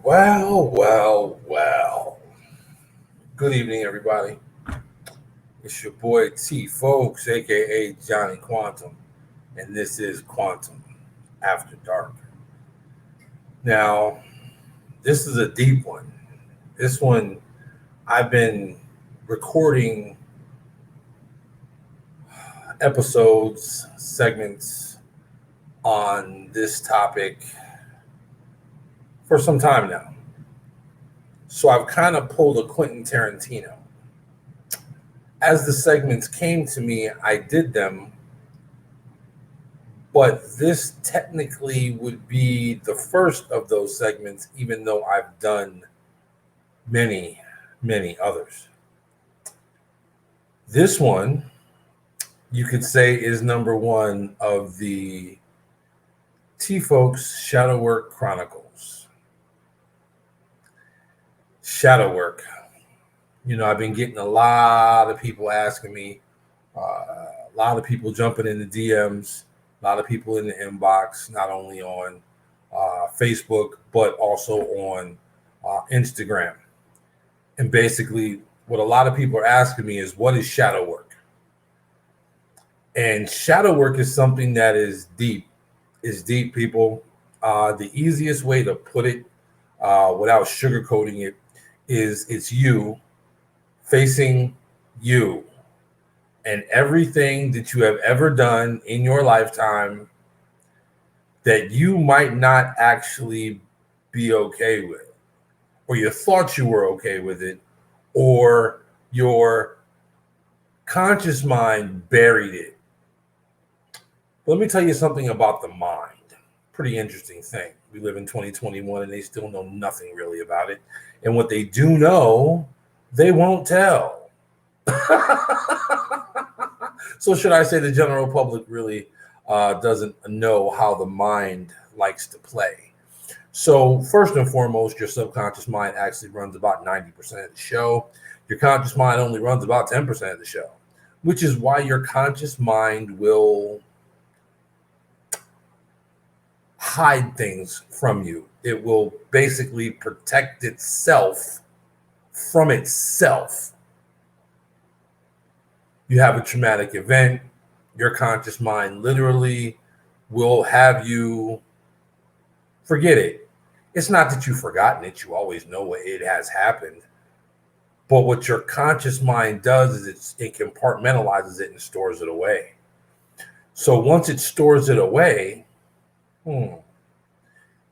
Well. Good evening, everybody. It's your boy T Foulks, aka Johnny Quantum, and this is Quantum After Dark. Now, this is a deep one. This one, I've been recording episodes, segments on this topic for some time now. So I've kind of pulled a Quentin Tarantino. As the segments came to me, I did them, but this technically would be the first of those segments, even though I've done many, many others. This one, you could say, is number one of the Foulks Shadow Work Chronicles. Shadow work. I've been getting a lot of people asking me, a lot of people jumping in the DMs, a lot of people in the inbox, not only on Facebook, but also on Instagram. And basically, what a lot of people are asking me is, what is shadow work? And shadow work is something that is deep. It's deep, people. The easiest way to put it without sugarcoating it is it's you facing you and everything that you have ever done in your lifetime that you might not actually be okay with, or you thought you were okay with it, or your conscious mind buried it. But let me tell you something about the mind. Pretty interesting thing. We live in 2021 and they still know nothing really about it. And what they do know, they won't tell. So should I say the general public really doesn't know how the mind likes to play? So first and foremost, your subconscious mind actually runs about 90% of the show. Your conscious mind only runs about 10% of the show, which is why your conscious mind will hide things from you. It will basically protect itself from itself. You have a traumatic event, your conscious mind literally will have you forget it. It's not that you've forgotten it, you always know what it has happened. But what your conscious mind does is it compartmentalizes it and stores it away. So once it stores it away,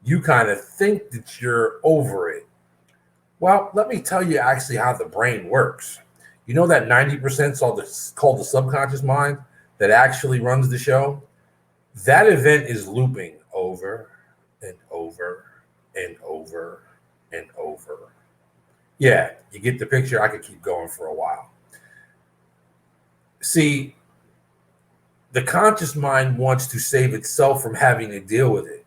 you kind of think that you're over it. Well, let me tell you actually how the brain works. You know that 90% is called the subconscious mind that actually runs the show? That event is looping over and over and over and over. Yeah, you get the picture. I could keep going for a while. See, the conscious mind wants to save itself from having to deal with it.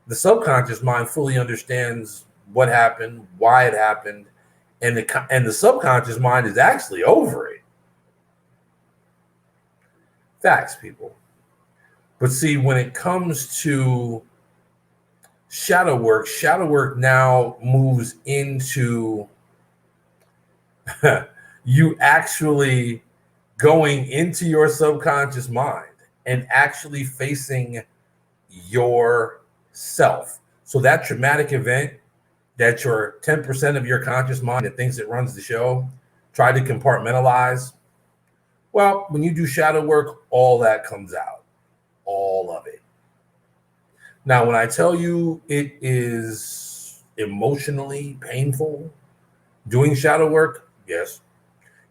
The subconscious mind fully understands what happened, why it happened, and the subconscious mind is actually over it. Facts, people. But see, when it comes to shadow work now moves into you actually going into your subconscious mind and actually facing yourself. So that traumatic event that your 10% of your conscious mind that thinks it runs the show try to compartmentalize, well, when you do shadow work, all that comes out, all of it. Now, when I tell you it is emotionally painful doing shadow work, yes,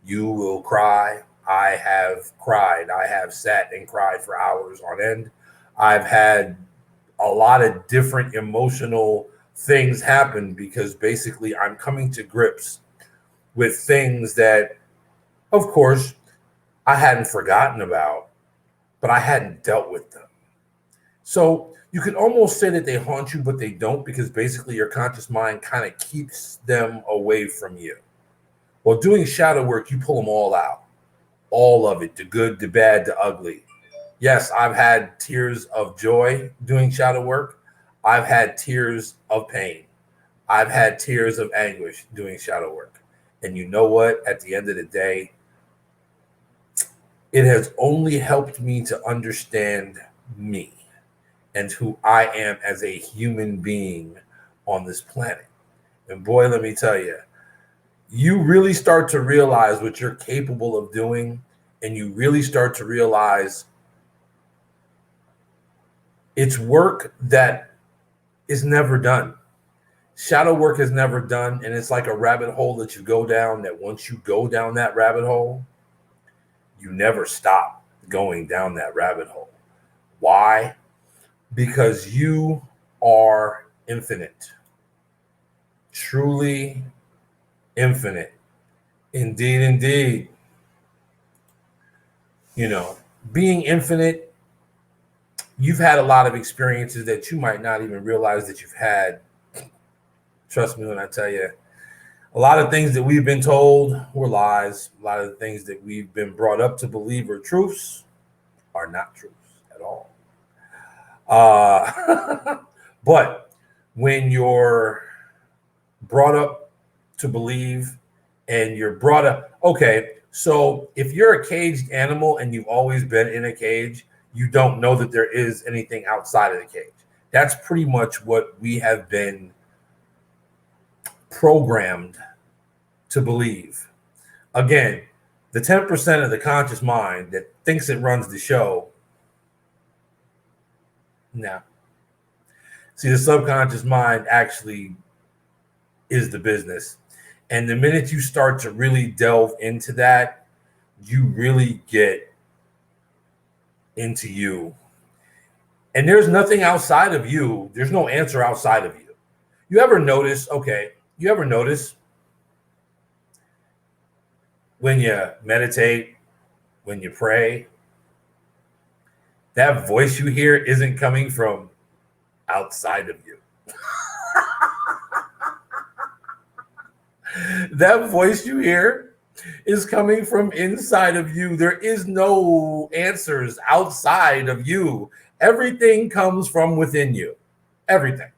you will cry. I have cried. I have sat and cried for hours on end. I've had a lot of different emotional things happen because basically I'm coming to grips with things that, of course, I hadn't forgotten about, but I hadn't dealt with them. So you could almost say that they haunt you, but they don't, because basically your conscious mind kind of keeps them away from you. Well, doing shadow work, you pull them all out, all of it, the good, the bad, the ugly. Yes, I've had tears of joy doing shadow work. I've had tears of pain. I've had tears of anguish doing shadow work. And you know what? At the end of the day, it has only helped me to understand me and who I am as a human being on this planet. And boy, let me tell you, you really start to realize what you're capable of doing, and you really start to realize it's work that is never done. Shadow work is never done, and it's like a rabbit hole that you go down, that once you go down that rabbit hole, you never stop going down that rabbit hole. Why? Because you are infinite, truly infinite. Indeed, indeed. You know, being infinite, you've had a lot of experiences that you might not even realize that you've had. Trust me when I tell you, a lot of things that we've been told were lies. A lot of the things that we've been brought up to believe are truths are not truths at all. But when you're brought up to believe and you're brought up, okay, so if you're a caged animal and you've always been in a cage, you don't know that there is anything outside of the cage. That's pretty much what we have been programmed to believe. Again, the 10% of the conscious mind that thinks it runs the show, no. See, the subconscious mind actually is the business. And the minute you start to really delve into that, you really get into you. And there's nothing outside of you. There's no answer outside of you. You ever notice when you meditate, when you pray, that voice you hear isn't coming from outside of you. That voice you hear is coming from inside of you. There is no answers outside of you. Everything comes from within you. Everything.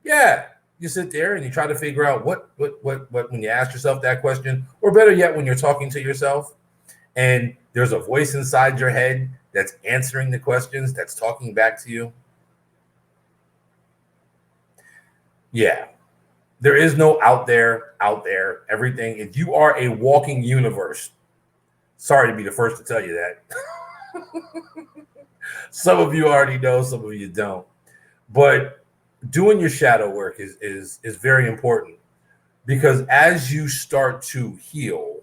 Yeah. You sit there and you try to figure out what when you ask yourself that question, or better yet, when you're talking to yourself and there's a voice inside your head that's answering the questions, that's talking back to you. Yeah. There is no out there, everything. If you are a walking universe, sorry to be the first to tell you that. Some of you already know, some of you don't. But doing your shadow work is very important, because as you start to heal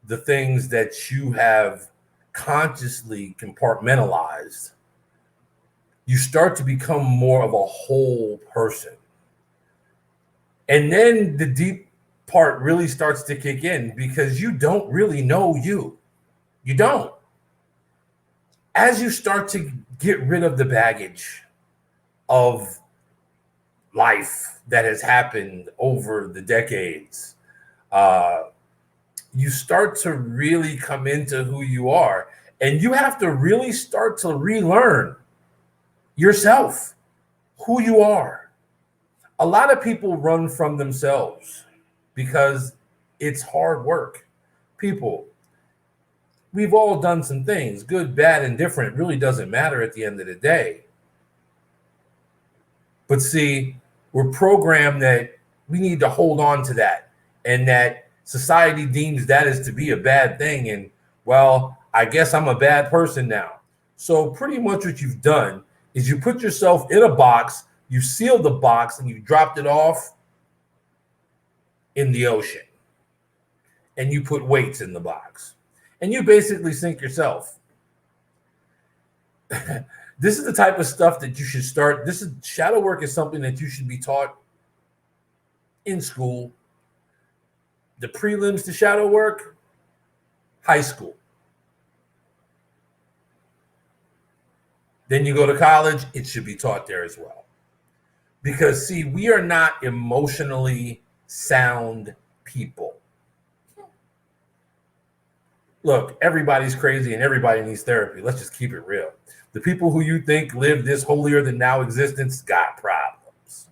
the things that you have consciously compartmentalized, you start to become more of a whole person. And then the deep part really starts to kick in, because you don't really know you. You don't. As you start to get rid of the baggage of life that has happened over the decades, you start to really come into who you are. And you have to really start to relearn yourself, who you are. A lot of people run from themselves because it's hard work. People, we've all done some things, good, bad, and different. It really doesn't matter at the end of the day. But see, we're programmed that we need to hold on to that, and that society deems that as to be a bad thing. And, well, I guess I'm a bad person now. So pretty much what you've done is you put yourself in a box, you sealed the box, and you dropped it off in the ocean. And you put weights in the box. And you basically sink yourself. This is the type of stuff that you should start. Shadow work is something that you should be taught in school. The prelims to shadow work, high school. Then you go to college, it should be taught there as well. Because, see, we are not emotionally sound people. Look, everybody's crazy and everybody needs therapy. Let's just keep it real. The people who you think live this holier than now existence got problems.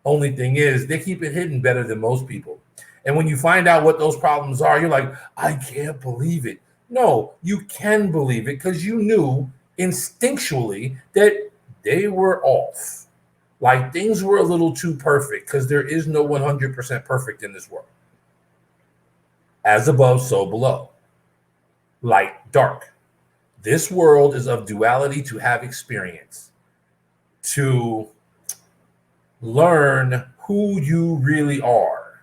Only thing is, they keep it hidden better than most people. And when you find out what those problems are, you're like, I can't believe it. No, you can believe it because you knew instinctually that they were off. Like things were a little too perfect because there is no 100% perfect in this world. As above, so below. Light, dark. This world is of duality to have experience, to learn who you really are.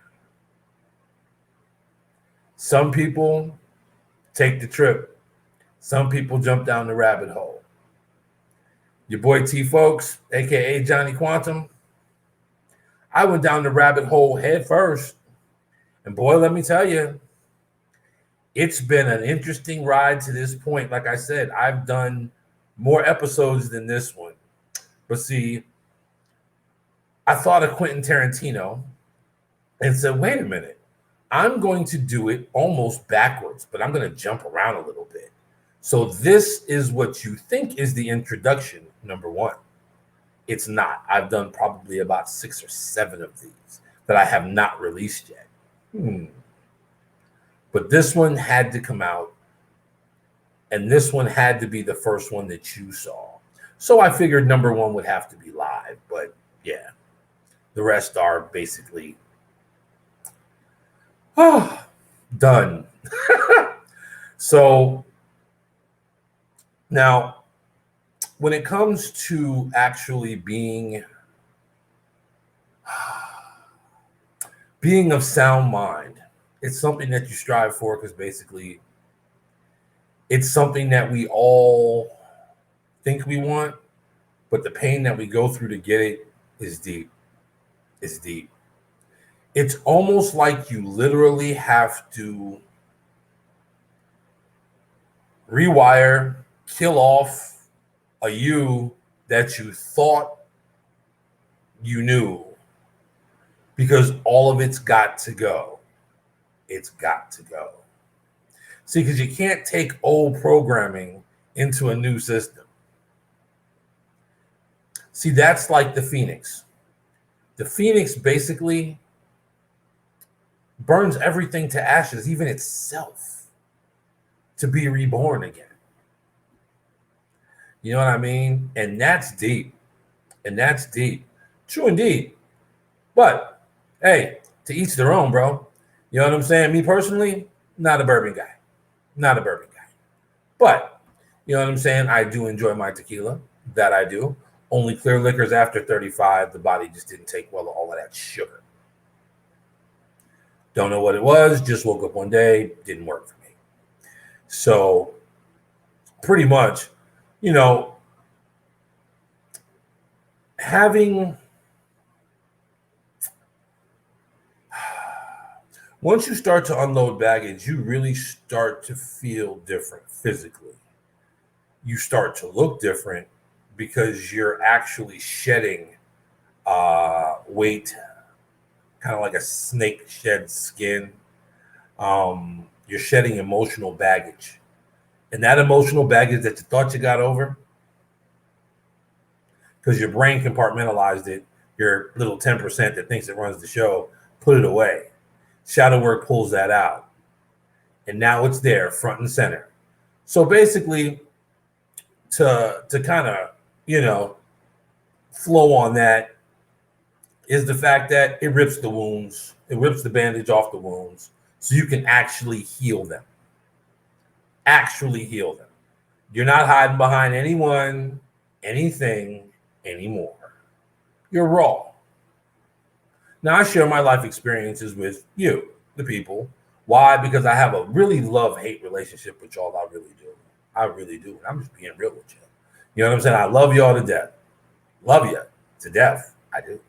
Some people take the trip. Some people jump down the rabbit hole. Your boy T Foulks, aka Johnny Quantum, I went down the rabbit hole head first. And boy, let me tell you, it's been an interesting ride to this point. Like I said, I've done more episodes than this one. But see, I thought of Quentin Tarantino and said, wait a minute, I'm going to do it almost backwards, but I'm going to jump around a little bit. So this is what you think is the introduction, number one. It's not. I've done probably about 6 or 7 of these that I have not released yet. But this one had to come out, and this one had to be the first one that you saw. So I figured number one would have to be live, but yeah, the rest are basically done. So now, when it comes to actually being of sound mind, it's something that you strive for because basically it's something that we all think we want, but the pain that we go through to get it is deep. It's deep. It's almost like you literally have to rewire, kill off a you that you thought you knew, because all of it's got to go. It's got to go. See, because you can't take old programming into a new system. See, that's like the Phoenix. The Phoenix basically burns everything to ashes, even itself, to be reborn again. You know what I mean? And that's deep. And that's deep. True indeed. But, hey, to each their own, bro. You know what I'm saying? Me personally, not a bourbon guy. Not a bourbon guy. But, you know what I'm saying? I do enjoy my tequila. That I do. Only clear liquors after 35. The body just didn't take well all of that sugar. Don't know what it was. Just woke up one day. Didn't work for me. So, pretty much, you know, once you start to unload baggage, you really start to feel different physically. You start to look different because you're actually shedding weight, kind of like a snake sheds skin. You're shedding emotional baggage. And that emotional baggage that you thought you got over, because your brain compartmentalized it, your little 10% that thinks it runs the show, put it away. Shadow work pulls that out. And now it's there, front and center. So basically, to kind of, you know, flow on that is the fact that it rips the wounds. It rips the bandage off the wounds so you can actually heal them. Actually heal them. You're not hiding behind anyone, anything anymore. You're raw. Now, I share my life experiences with you, the people. Why? Because I have a really love-hate relationship with y'all. I really do. I really do. I'm just being real with you. You know what I'm saying? I love y'all to death. Love you to death. I do.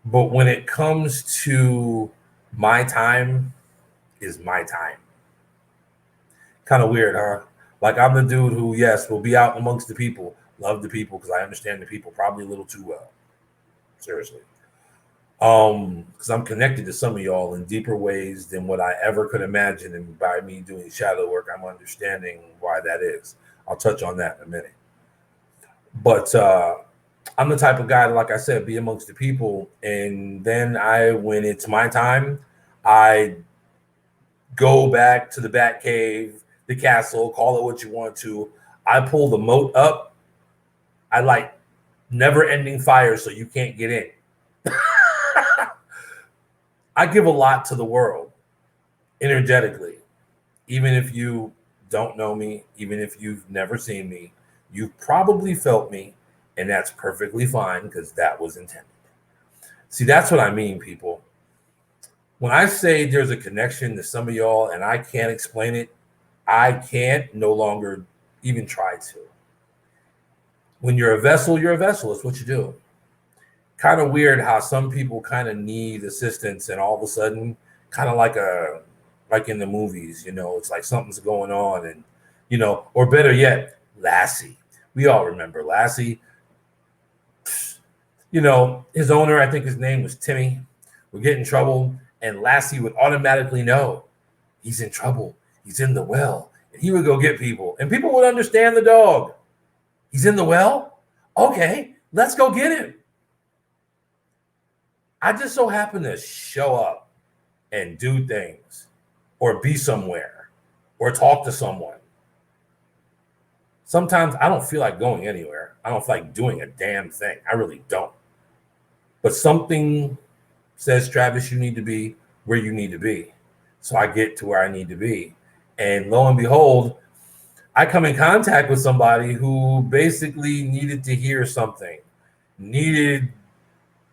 But when it comes to my time is my time. Kind of weird, huh? Like I'm the dude who, yes, will be out amongst the people, love the people because I understand the people probably a little too well. Seriously. Because I'm connected to some of y'all in deeper ways than what I ever could imagine. And by me doing shadow work, I'm understanding why that is. I'll touch on that in a minute. But I'm the type of guy, like I said, be amongst the people. And then when it's my time, I go back to the Bat Cave, the castle, call it what you want to. I pull the moat up. I like never ending fire so you can't get in. I give a lot to the world energetically. Even if you don't know me, even if you've never seen me, you've probably felt me, and that's perfectly fine because that was intended. See, that's what I mean, people. When I say there's a connection to some of y'all and I can't explain it, I can't no longer even try to. When you're a vessel, you're a vessel. It's what you do. Kind of weird how some people kind of need assistance and all of a sudden, kind of like in the movies, it's like something's going on and, or better yet, Lassie. We all remember Lassie. His owner, I think his name was Timmy, would get in trouble and Lassie would automatically know he's in trouble. He's in the well. And he would go get people and people would understand the dog. He's in the well? Okay, let's go get him. I just so happen to show up and do things or be somewhere or talk to someone. Sometimes I don't feel like going anywhere. I don't feel like doing a damn thing. I really don't. But something says, Travis, you need to be where you need to be. So I get to where I need to be. And lo and behold, I come in contact with somebody who basically needed to hear something, needed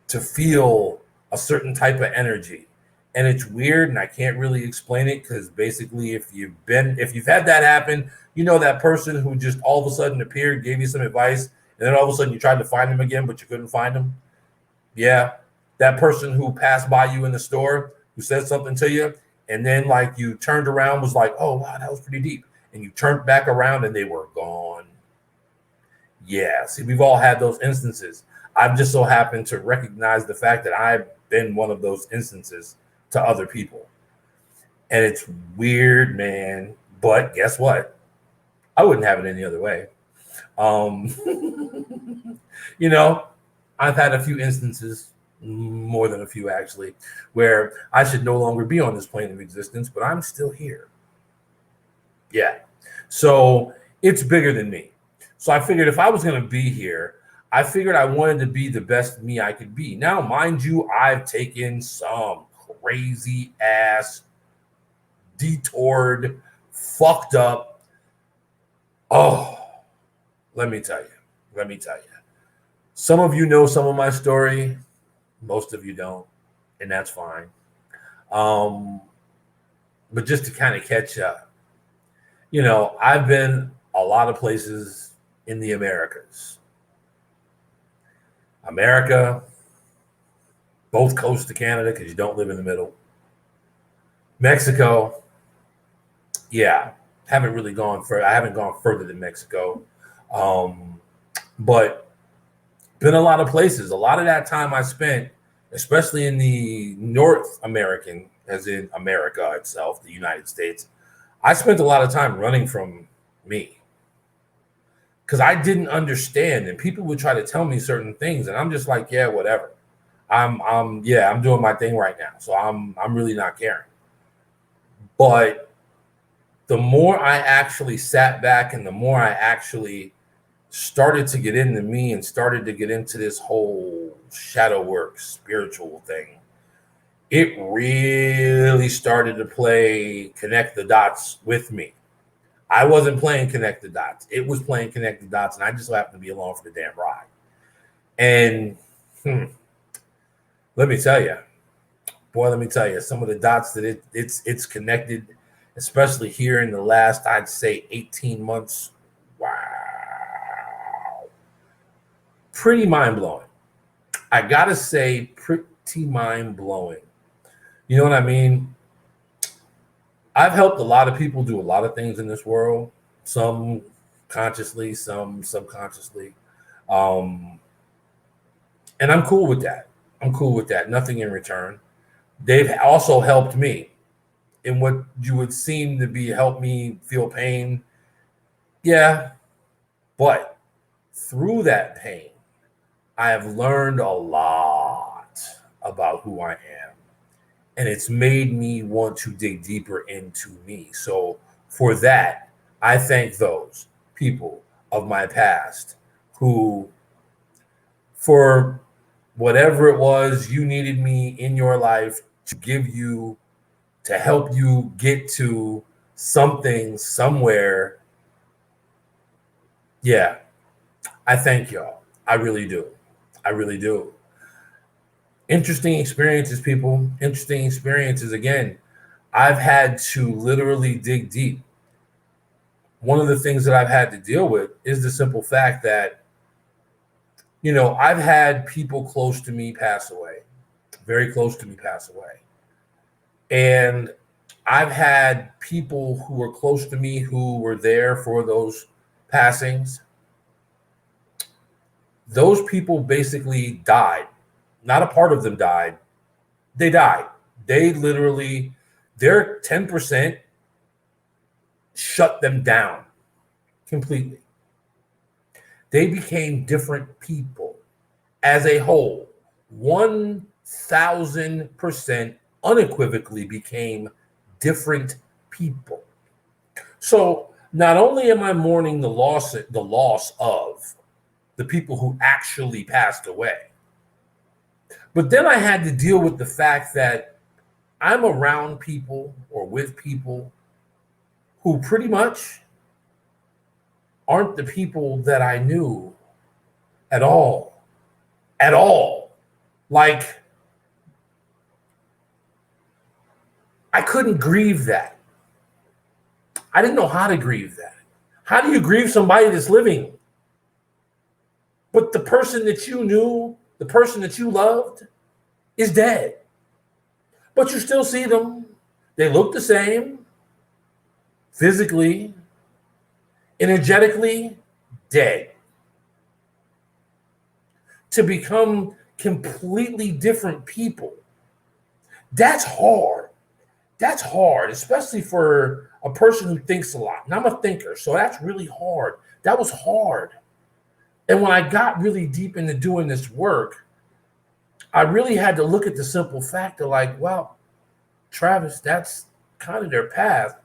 to feel a certain type of energy. And it's weird and I can't really explain it because basically if you've had that happen, that person who just all of a sudden appeared, gave you some advice, and then all of a sudden you tried to find him again, but you couldn't find him. Yeah. That person who passed by you in the store, who said something to you, and then like you turned around, was like, oh, wow, that was pretty deep. And you turned back around and they were gone. Yeah. See, we've all had those instances. I've just so happened to recognize the fact that I've been one of those instances to other people. And it's weird, man. But guess what? I wouldn't have it any other way. I've had a few instances, more than a few actually, where I should no longer be on this plane of existence, but I'm still here. Yeah. So it's bigger than me. So I figured if I was going to be here, I figured I wanted to be the best me I could be. Now, mind you, I've taken some crazy ass, detoured, fucked up. Oh, let me tell you. Some of you know some of my story. Most of you don't, and that's fine. But just to kind of catch up, I've been a lot of places in the Americas. America, both coasts of Canada, because you don't live in the middle. Mexico, yeah, haven't really gone further. I haven't gone further than Mexico, but been a lot of places. A lot of that time I spent, especially in the North American, as in America itself, the United States, I spent a lot of time running from me. Because I didn't understand, and people would try to tell me certain things, and I'm just like, yeah, whatever. I'm doing my thing right now, so I'm really not caring. But the more I actually sat back, and the more I actually started to get into me, and started to get into this whole shadow work, spiritual thing, it really started to play connect the dots with me. I wasn't playing connect the dots. It was playing connect the dots, and I just happened to be along for the damn ride. And let me tell you, some of the dots that it's connected, especially here in the last, I'd say 18 months. Wow. Pretty mind-blowing. I got to say, pretty mind-blowing. You know what I mean? I've helped a lot of people do a lot of things in this world, some consciously, some subconsciously. And I'm cool with that. Nothing in return. They've also helped me in what you would seem to be help me feel pain. Yeah. But through that pain, I have learned a lot about who I am. And it's made me want to dig deeper into me. So for that, I thank those people of my past who, for whatever it was you needed me in your life to give you, to help you get to something somewhere. Yeah, I thank y'all. I really do. I really do. Interesting experiences, people. Interesting experiences. Again, I've had to literally dig deep. One of the things that I've had to deal with is the simple fact that, I've had people close to me pass away, very close to me pass away. And I've had people who were close to me who were there for those passings. Those people basically died. Not a part of them died. They died. They literally, their 10% shut them down completely. They became different people as a whole. 1,000% unequivocally became different people. So not only am I mourning the loss of the people who actually passed away, but then I had to deal with the fact that I'm around people or with people who pretty much aren't the people that I knew at all. At all. Like, I couldn't grieve that. I didn't know how to grieve that. How do you grieve somebody that's living? But the person that you knew, the person that you loved, is dead. But you still see them. They look the same, physically, energetically, dead. To become completely different people, that's hard. That's hard, especially for a person who thinks a lot. And I'm a thinker, so that's really hard. That was hard. And when I got really deep into doing this work, I really had to look at the simple fact of like, well, Travis, that's kind of their path.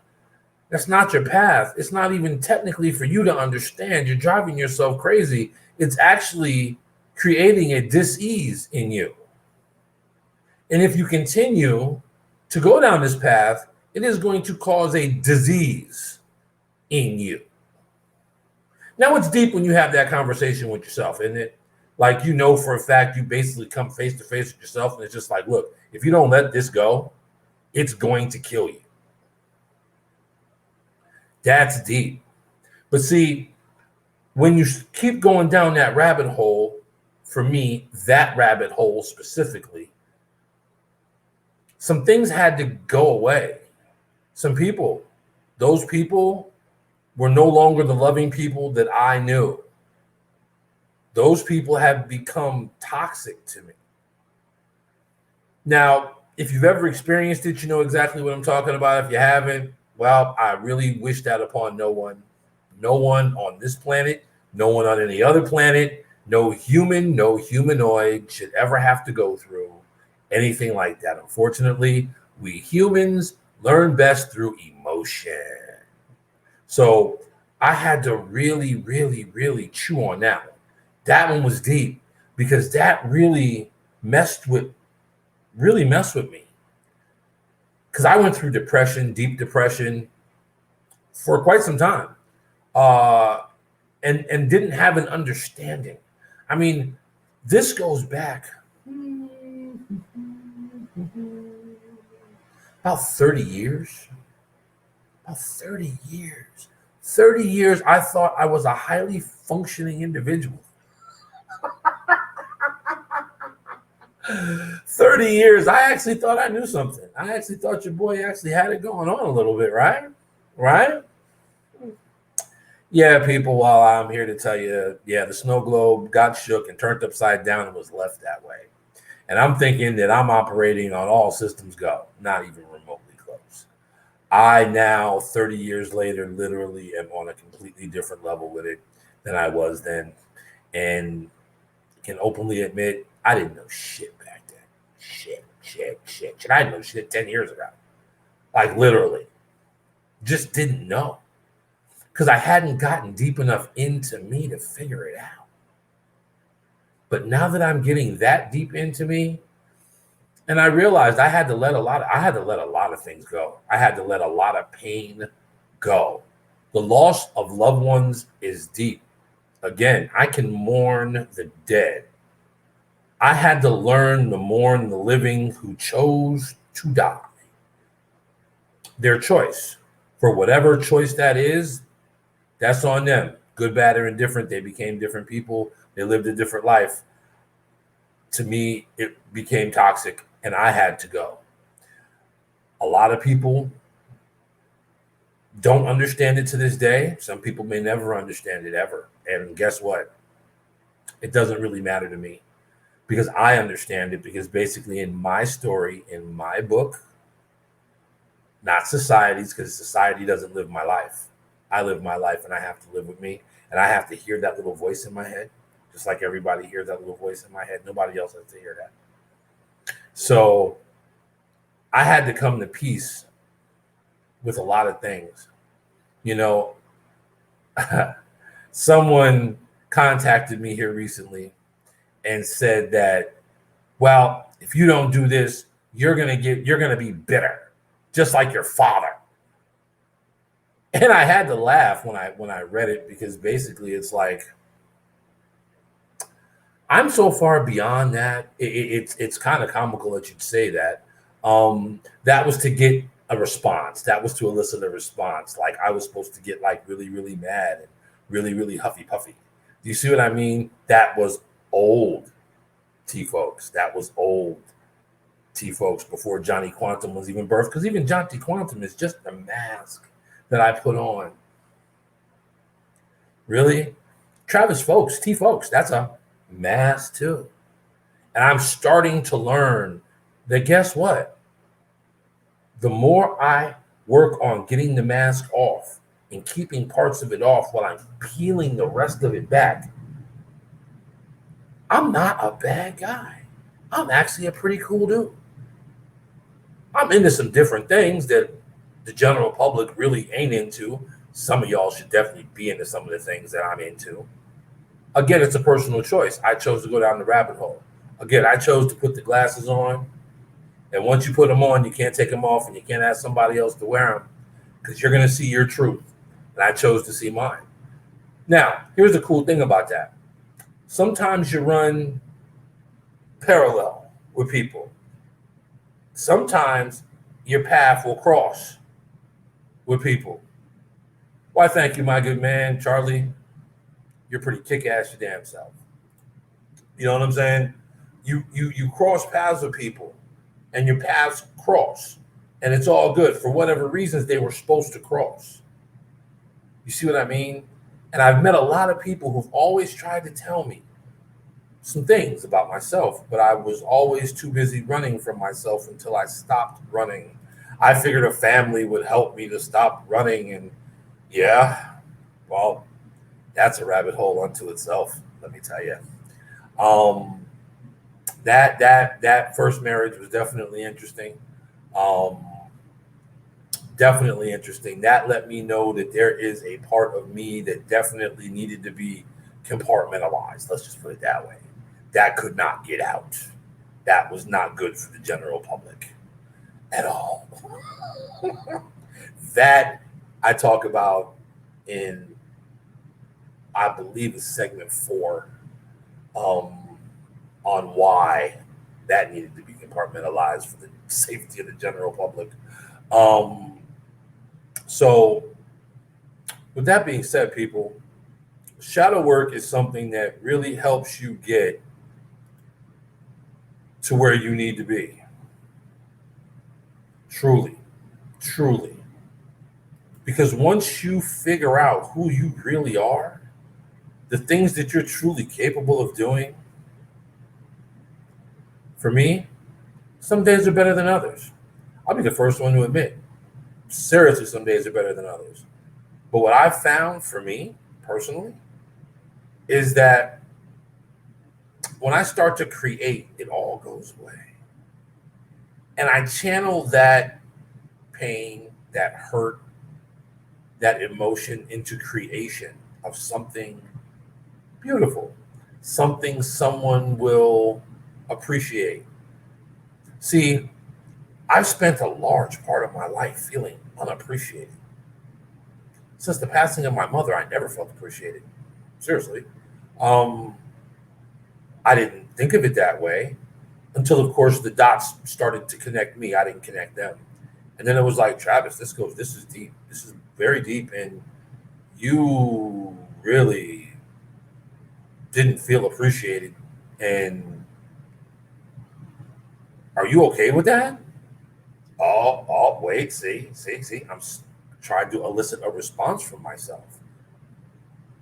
That's not your path. It's not even technically for you to understand. You're driving yourself crazy. It's actually creating a dis-ease in you. And if you continue to go down this path, it is going to cause a disease in you. Now, it's deep when you have that conversation with yourself, isn't it? Like, for a fact, you basically come face to face with yourself, and it's just like, look, if you don't let this go, it's going to kill you. That's deep. But see, when you keep going down that rabbit hole, for me, that rabbit hole specifically, some things had to go away. Some people, those people were no longer the loving people that I knew. Those people have become toxic to me. Now, if you've ever experienced it, you know exactly what I'm talking about. If you haven't, well, I really wish that upon no one. No one on this planet, no one on any other planet, no human, no humanoid should ever have to go through anything like that. Unfortunately, we humans learn best through emotion. So I had to really, really, really chew on that one. That one was deep because that really messed with me. Because I went through depression, deep depression, for quite some time, and didn't have an understanding. I mean, this goes back about 30 years. About 30 years. 30 years, I thought I was a highly functioning individual. 30 years, I actually thought I knew something. I actually thought your boy actually had it going on a little bit, right? Right? Yeah, people, while I'm here to tell you, yeah, the snow globe got shook and turned upside down and was left that way. And I'm thinking that I'm operating on all systems go, not even remotely close. I now, 30 years later, literally am on a completely different level with it than I was then. And can openly admit I didn't know shit back then. Shit. I didn't know shit 10 years ago. Like literally. Just didn't know. Because I hadn't gotten deep enough into me to figure it out. But now that I'm getting that deep into me, and I realized I had to let a lot of things go. I had to let a lot of pain go. The loss of loved ones is deep. Again, I can mourn the dead. I had to learn to mourn the living who chose to die. Their choice. For whatever choice that is, that's on them. Good, bad, or indifferent. They became different people. They lived a different life. To me, it became toxic, and I had to go. A lot of people don't understand it to this day. Some people may never understand it ever. And guess what? It doesn't really matter to me because I understand it, because basically in my story, in my book, not society's, because society doesn't live my life. I live my life, and I have to live with me, and I have to hear that little voice in my head, just like everybody hears that little voice in my head. Nobody else has to hear that. So I had to come to peace with a lot of things. You know, someone contacted me here recently and said that, well, if you don't do this, you're going to be bitter, just like your father. And I had to laugh when I read it, because basically it's like, I'm so far beyond that. It's kind of comical that you'd say that. That was to get a response. That was to elicit a response. Like I was supposed to get like really, really mad and really, really huffy puffy. Do you see what I mean? That was old, T-Foulks. That was old, T-Foulks, before Johnny Quantum was even birthed. Because even Johnny Quantum is just a mask that I put on. Really? Travis Foulks, T-Foulks, that's a mask too. And I'm starting to learn that, guess what? The more I work on getting the mask off and keeping parts of it off while I'm peeling the rest of it back, I'm not a bad guy. I'm actually a pretty cool dude. I'm into some different things that the general public really ain't into. Some of y'all should definitely be into some of the things that I'm into. Again, it's a personal choice. I chose to go down the rabbit hole. Again, I chose to put the glasses on. And once you put them on, you can't take them off, and you can't ask somebody else to wear them, because you're going to see your truth. And I chose to see mine. Now, here's the cool thing about that. Sometimes you run parallel with people. Sometimes your path will cross with people. Why, thank you, my good man, Charlie. You're pretty kick-ass your damn self. You know what I'm saying? You cross paths with people, and your paths cross, and it's all good for whatever reasons they were supposed to cross. You see what I mean? And I've met a lot of people who've always tried to tell me some things about myself, but I was always too busy running from myself until I stopped running. I figured a family would help me to stop running, and yeah, well, that's a rabbit hole unto itself, let me tell you. That first marriage was definitely interesting. Definitely interesting. That let me know that there is a part of me that definitely needed to be compartmentalized. Let's just put it that way. That could not get out. That was not good for the general public at all. That I talk about in, I believe, it's segment 4, on why that needed to be compartmentalized for the safety of the general public. So with that being said, people, shadow work is something that really helps you get to where you need to be. Truly. Because once you figure out who you really are, the things that you're truly capable of doing, for me, some days are better than others. I'll be the first one to admit, seriously, some days are better than others. But what I've found for me personally is that when I start to create, it all goes away. And I channel that pain, that hurt, that emotion into creation of something beautiful, something someone will appreciate. See, I've spent a large part of my life feeling unappreciated. Since the passing of my mother, I never felt appreciated. Seriously. I didn't think of it that way until, of course, the dots started to connect me. I didn't connect them. And then it was like, Travis, this is deep. This is very deep. And you really didn't feel appreciated. And are you okay with that? Wait, see. I'm trying to elicit a response from myself,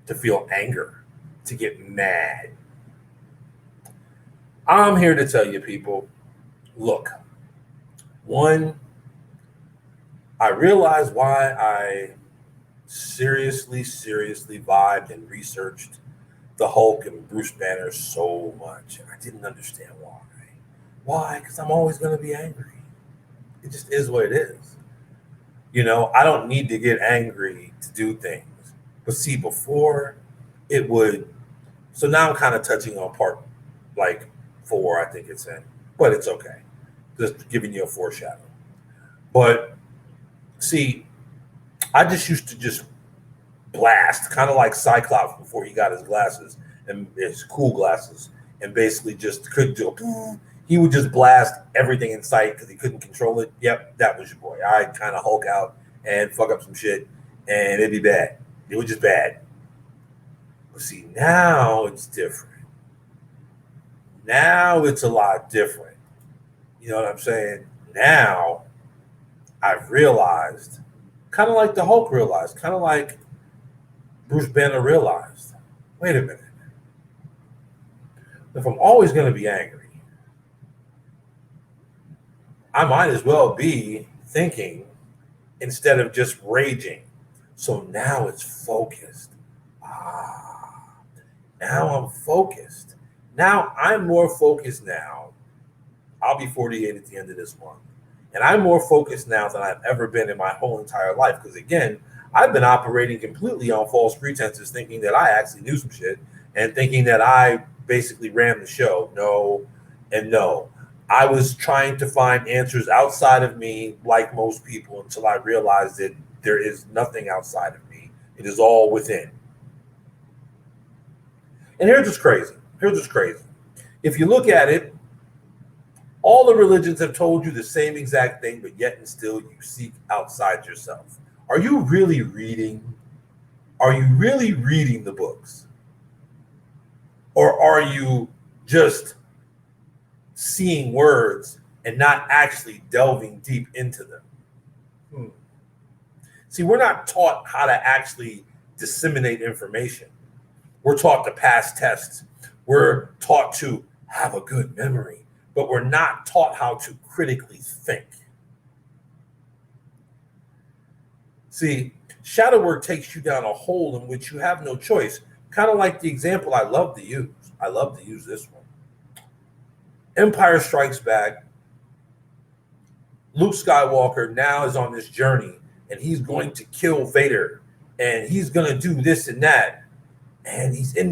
to feel anger, to get mad. I'm here to tell you, people, look, one, I realized why I seriously vibed and researched the Hulk and Bruce Banner so much. And I didn't understand why. Why? Because I'm always going to be angry. It just is what it is. I don't need to get angry to do things. But see, before it would. So now I'm kind of touching on part like 4, I think it's in. But it's okay. Just giving you a foreshadow. But see, I just used to just blast, kind of like Cyclops before he got his glasses and his cool glasses, and basically just couldn't do it. He would just blast everything in sight because he couldn't control it. Yep, that was your boy. I'd kind of Hulk out and fuck up some shit, and it'd be bad. It was just bad. But see, now it's different. Now it's a lot different. You know what I'm saying? Now I've realized, kind of like the Hulk realized, kind of like Bruce Banner realized, wait a minute. If I'm always going to be angry, I might as well be thinking instead of just raging. So now it's focused. Now I'm focused. Now I'm more focused now. I'll be 48 at the end of this month. And I'm more focused now than I've ever been in my whole entire life. Because again, I've been operating completely on false pretenses, thinking that I actually knew some shit and thinking that I basically ran the show. No and no. I was trying to find answers outside of me, like most people, until I realized that there is nothing outside of me. It is all within. And here's what's crazy. If you look at it, all the religions have told you the same exact thing, but yet and still you seek outside yourself. Are you really reading? Are you really reading the books? Or are you just seeing words and not actually delving deep into them? See, we're not taught how to actually disseminate information. We're taught to pass tests. We're taught to have a good memory, but we're not taught how to critically think. See, shadow work takes you down a hole in which you have no choice. Kind of like the example I love to use. I love to use this one. Empire Strikes Back. Luke Skywalker now is on this journey, and he's going to kill Vader, and he's going to do this and that. And he's in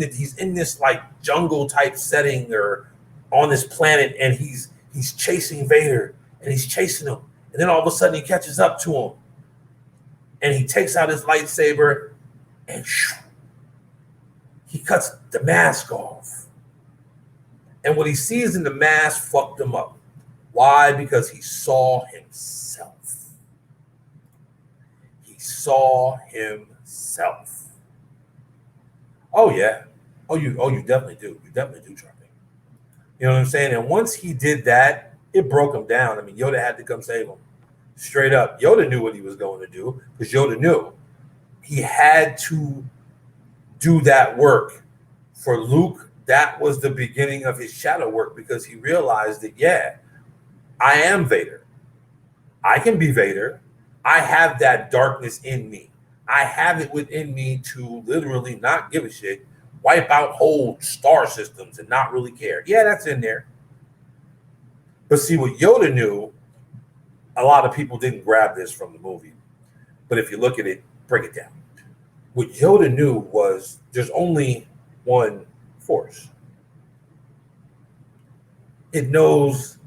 this like jungle type setting or on this planet, and he's chasing Vader, and he's chasing him. And then all of a sudden he catches up to him, and he takes out his lightsaber, and he cuts the mask off. And what he sees in the mask fucked him up. Why? Because he saw himself. He saw himself. Oh yeah. Oh you definitely do. You definitely do, Charlie. You know what I'm saying? And once he did that, it broke him down. I mean, Yoda had to come save him. Straight up. Yoda knew what he was going to do because Yoda knew he had to do that work. For Luke, that was the beginning of his shadow work because he realized that, yeah, I am Vader. I can be Vader. I have that darkness in me. I have it within me to literally not give a shit wipe out whole star systems and not really care. Yeah, that's in there. But see, what Yoda knew, a lot of people didn't grab this from the movie. But if you look at it, break it down. What Yoda knew was there's only one force. It knows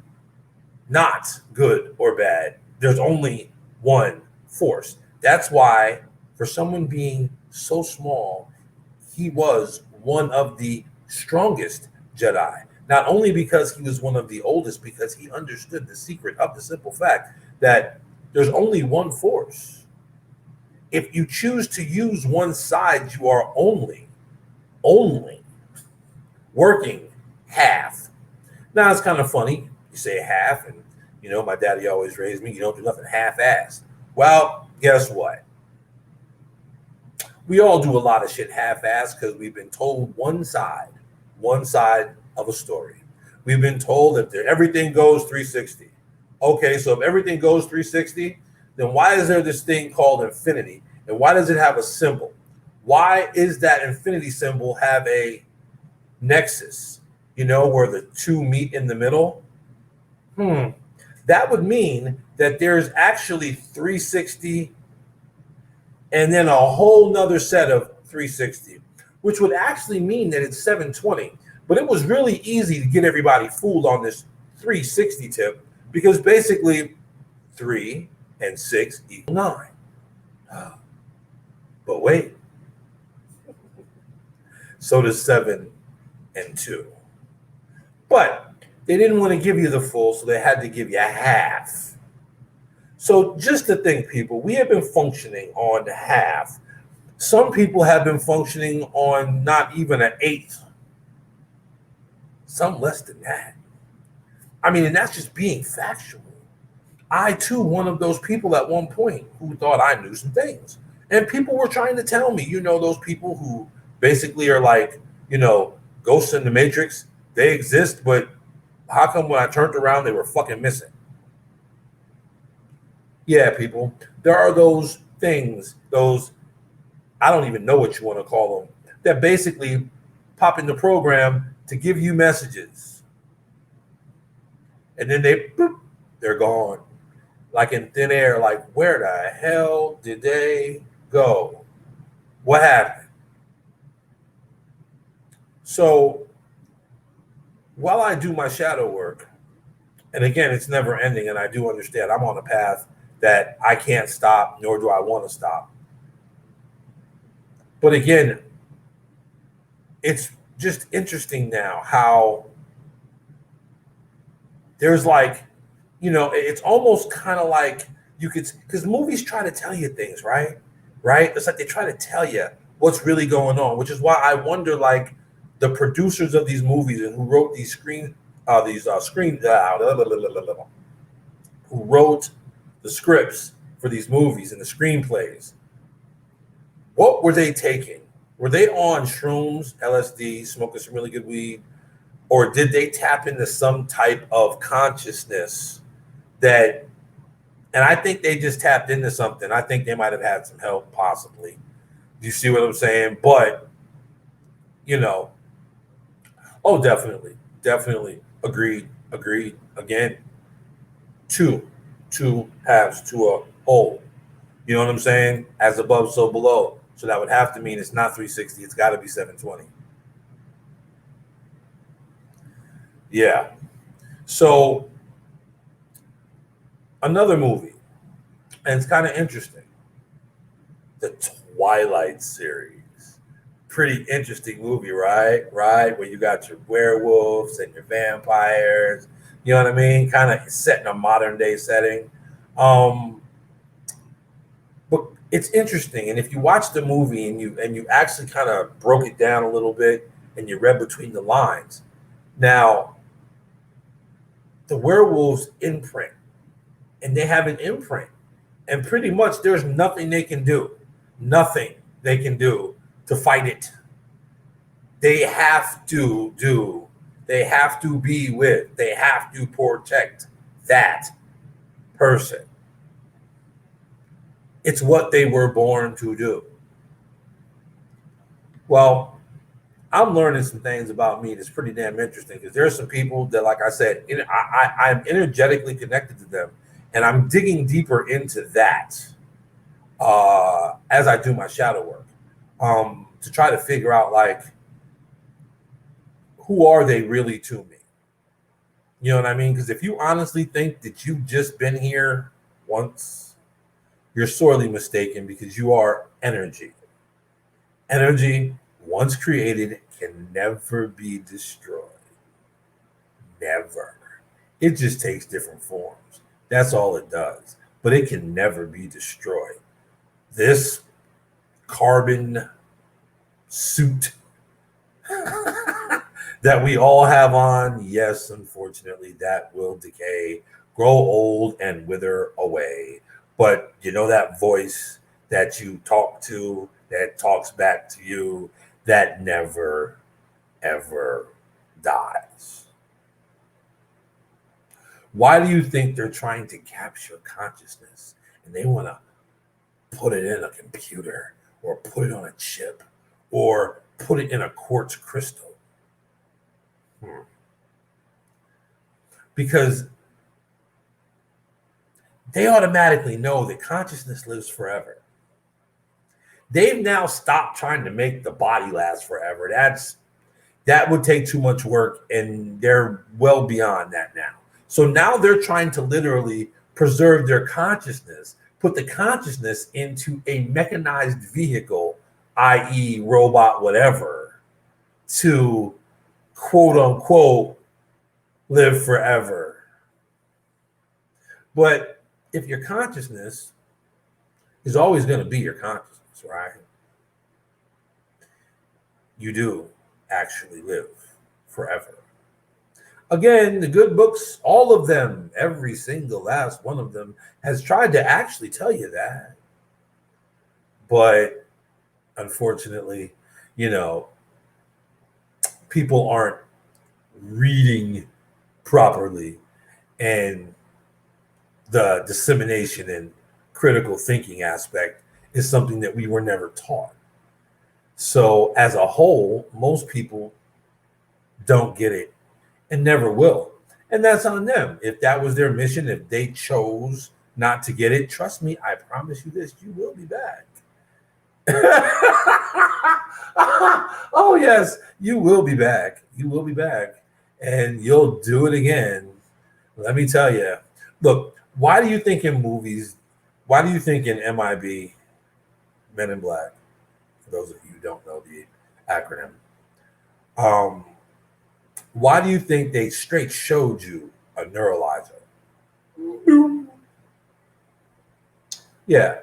not good or bad. There's only one force. That's why, for someone being so small, he was one of the strongest Jedi. Not only because he was one of the oldest, because he understood the secret of the simple fact that there's only one force. If you choose to use one side, you are only working half. Now, it's kind of funny. You say half, and my daddy always raised me, you don't do nothing half-assed. Well, guess what? We all do a lot of shit half-assed because we've been told one side of a story. We've been told that everything goes 360. Okay, so if everything goes 360, then why is there this thing called infinity? And why does it have a symbol? Why is that infinity symbol have a nexus, where the two meet in the middle? That would mean that there's actually 360 and then a whole nother set of 360, which would actually mean that it's 720. But it was really easy to get everybody fooled on this 360 tip because basically 3 and 6 equal 9. But wait, so does 7 and 2. But they didn't want to give you the full, so they had to give you half. So just to think, people, we have been functioning on half. Some people have been functioning on not even an eighth. Some less than that. I mean, and that's just being factual. I, too, one of those people at one point who thought I knew some things. And people were trying to tell me, those people who basically are like, ghosts in the Matrix, they exist, but how come when I turned around, they were fucking missing? Yeah, people, there are those things, I don't even know what you want to call them, that basically pop in the program to give you messages. And then they're gone. Like in thin air, like where the hell did they go? What happened? So while I do my shadow work, and again, it's never ending, and I do understand I'm on a path that I can't stop, nor do I want to stop. But again, it's just interesting now how there's like, it's almost kind of like you could, because movies try to tell you things, right? It's like they try to tell you what's really going on, which is why I wonder, like, the producers of these movies and who wrote these who wrote the scripts for these movies and the screenplays, what were they taking? Were they on shrooms, LSD, smoking some really good weed? Or did they tap into some type of consciousness that, and I think they just tapped into something. I think they might have had some help, possibly. Do you see what I'm saying? But, oh, definitely. Agreed. Again, two halves to a whole. You know what I'm saying? As above, so below. So that would have to mean it's not 360. It's got to be 720. Yeah. So another movie, and it's kind of interesting. The Twilight Series. Pretty interesting movie, right? Where you got your werewolves and your vampires. You know what I mean? Kind of set in a modern day setting. But it's interesting, and if you watch the movie and you actually kind of broke it down a little bit and you read between the lines, now the werewolves imprint, and they have an imprint, and pretty much there's nothing they can do to fight it. They have to be with, they have to protect that person. It's what they were born to do. Well, I'm learning some things about me that's pretty damn interesting because there's some people that, like I said, I'm energetically connected to them, and I'm digging deeper into that as I do my shadow work to try to figure out like who are they really to me. You know what I mean? Because if you honestly think that you've just been here once, you're sorely mistaken because you are energy. Energy, once created, can never be destroyed. Never. It just takes different forms. That's all it does. But it can never be destroyed. This carbon suit that we all have on, yes, unfortunately, that will decay, grow old, and wither away. But you know that voice that you talk to, that talks back to you, that never, ever dies. Why do you think they're trying to capture consciousness and they want to put it in a computer or put it on a chip or put it in a quartz crystal? Because they automatically know that consciousness lives forever. They've now stopped trying to make the body last forever. That would take too much work, and they're well beyond that now. So now they're trying to literally preserve their consciousness, put the consciousness into a mechanized vehicle, i.e., robot, whatever, to quote unquote live forever. But if your consciousness is always going to be your consciousness, right? You do actually live forever. Again, the good books, all of them, every single last one of them has tried to actually tell you that. But unfortunately, people aren't reading properly, and the dissemination and critical thinking aspect is something that we were never taught. So as a whole, most people don't get it and never will. And that's on them. If that was their mission, if they chose not to get it, trust me, I promise you this, you will be back. Oh, yes, you will be back. You will be back. And you'll do it again. Let me tell you. Look, why do you think in movies, why do you think in MIB, Men in Black, for those of you who don't know the acronym, why do you think they straight showed you a neuralizer? Yeah.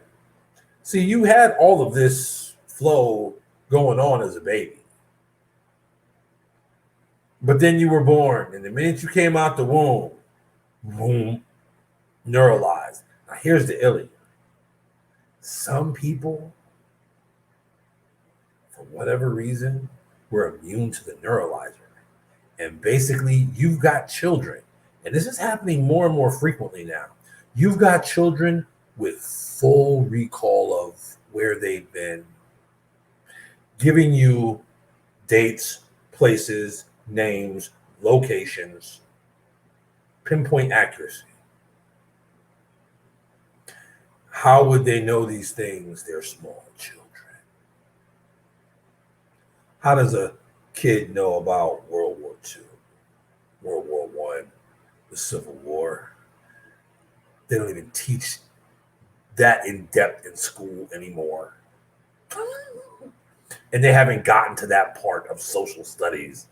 See, you had all of this flow going on as a baby. But then you were born, and the minute you came out the womb, boom, neuralized. Now, here's the illy. Some people, for whatever reason, were immune to the neuralizer. And basically, you've got children, and this is happening more and more frequently now. You've got children with full recall of where they've been, giving you dates, places, names, locations, pinpoint accuracy. How would they know these things? They're small children. How does a kid know about World War II, World War I, the Civil War? They don't even teach that in depth in school anymore. And they haven't gotten to that part of social studies.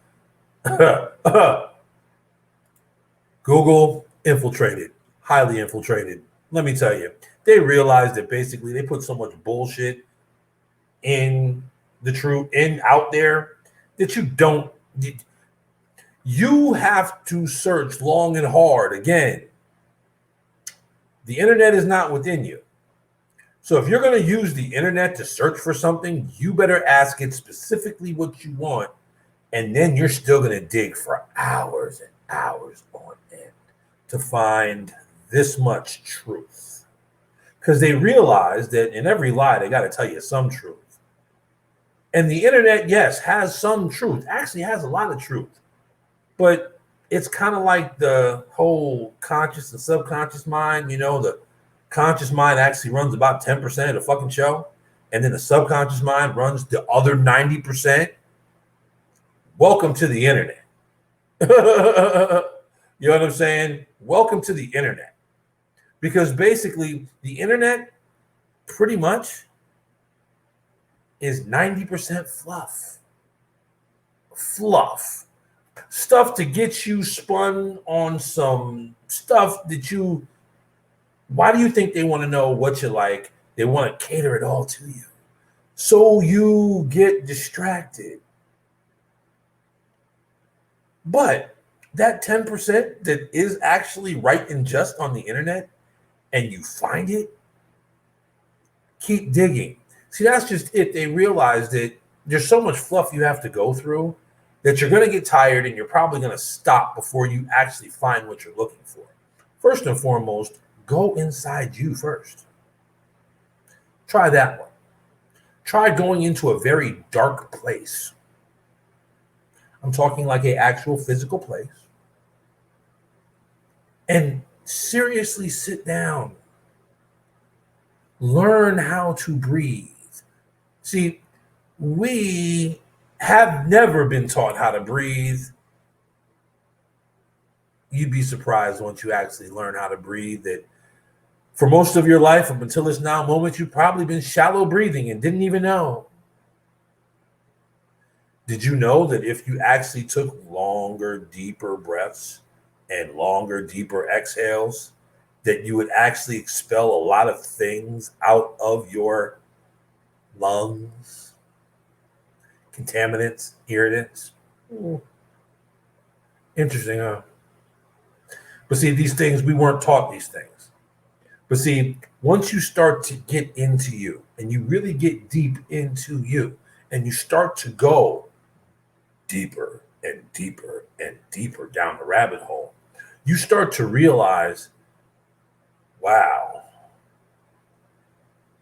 Google infiltrated, highly infiltrated. Let me tell you, they realized that basically they put so much bullshit in the truth, out there, that you have to search long and hard. Again, the internet is not within you. So if you're going to use the internet to search for something, you better ask it specifically what you want, and then you're still going to dig for hours and hours on end to find this much truth. Because they realize that in every lie, they got to tell you some truth. And the internet, yes, has some truth. Actually has a lot of truth. But it's kind of like the whole conscious and subconscious mind. The conscious mind actually runs about 10% of the fucking show. And then the subconscious mind runs the other 90%. Welcome to the internet. You know what I'm saying? Welcome to the internet. Because basically, the internet pretty much is 90% fluff. Fluff. Stuff to get you spun on some stuff that you... Why do you think they want to know what you like? They want to cater it all to you. So you get distracted. But that 10% that is actually right and just on the internet, and you find it, keep digging. See, that's just it. They realize that there's so much fluff you have to go through that you're going to get tired and you're probably going to stop before you actually find what you're looking for. First and foremost, go inside you first. Try that one. Try going into a very dark place. I'm talking like an actual physical place. And seriously sit down. Learn how to breathe. See, we have never been taught how to breathe. You'd be surprised once you actually learn how to breathe that for most of your life, up until this now moment, you've probably been shallow breathing and didn't even know. Did you know that if you actually took longer, deeper breaths and longer, deeper exhales, that you would actually expel a lot of things out of your lungs? Contaminants, irritants. Interesting, huh? But see, these things, we weren't taught these things. But see, once you start to get into you and you really get deep into you and you start to go deeper and deeper and deeper down the rabbit hole, you start to realize, wow,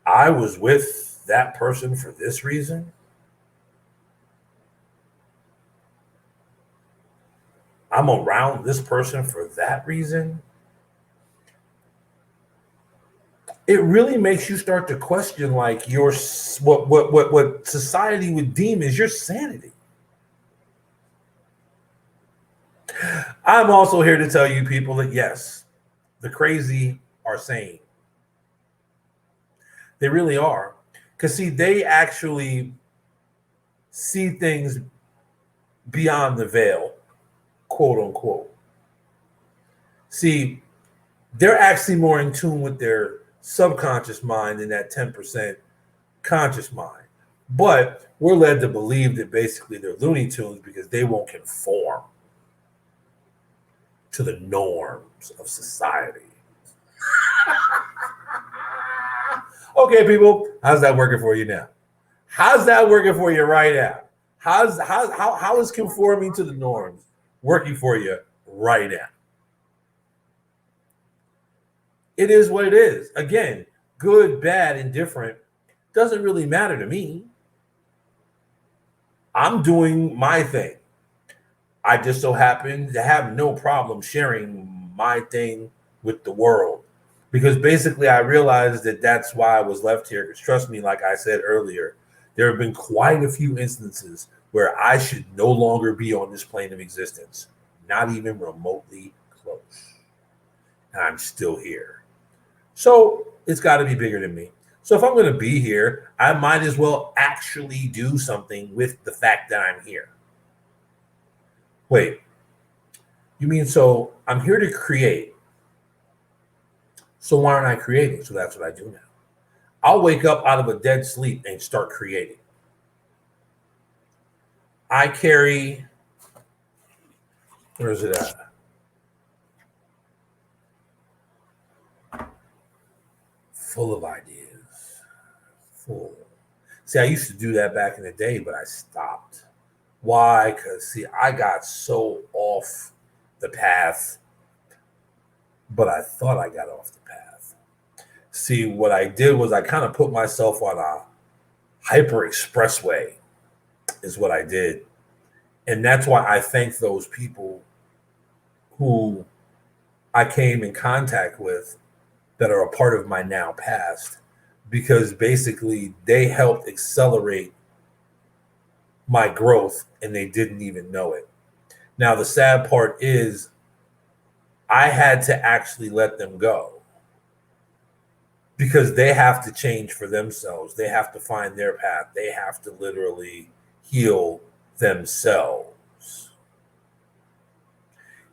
I was with that person for this reason. I'm around this person for that reason. It really makes you start to question like your what society would deem as your sanity. I'm also here to tell you people that yes, the crazy are sane. They really are. Because see, they actually see things beyond the veil, quote unquote. See, they're actually more in tune with their subconscious mind than that 10% conscious mind. But we're led to believe that basically they're Looney Tunes because they won't conform to the norms of society. Okay, people, how's that working for you now? How's that working for you right now? How is conforming to the norms working for you right now? It is what it is. Again, good, bad, indifferent doesn't really matter to me. I'm doing my thing. I just so happen to have no problem sharing my thing with the world. Because basically I realized that that's why I was left here. Because trust me, like I said earlier, there have been quite a few instances where I should no longer be on this plane of existence. Not even remotely close. And I'm still here. So it's got to be bigger than me. So if I'm going to be here, I might as well actually do something with the fact that I'm here. Wait, you mean so I'm here to create. So why aren't I creating? So that's what I do now. I'll wake up out of a dead sleep and start creating. I carry, where is it at? Full of ideas. Full. See, I used to do that back in the day, but I stopped. Why? Because, see, I got so off the path, but I thought I got off the path. See, what I did was I kind of put myself on a hyper expressway. is what I did. And that's why I thank those people who I came in contact with that are a part of my now past, because basically they helped accelerate my growth and they didn't even know it. Now, the sad part is I had to actually let them go because they have to change for themselves. They have to find their path. They have to literally heal themselves.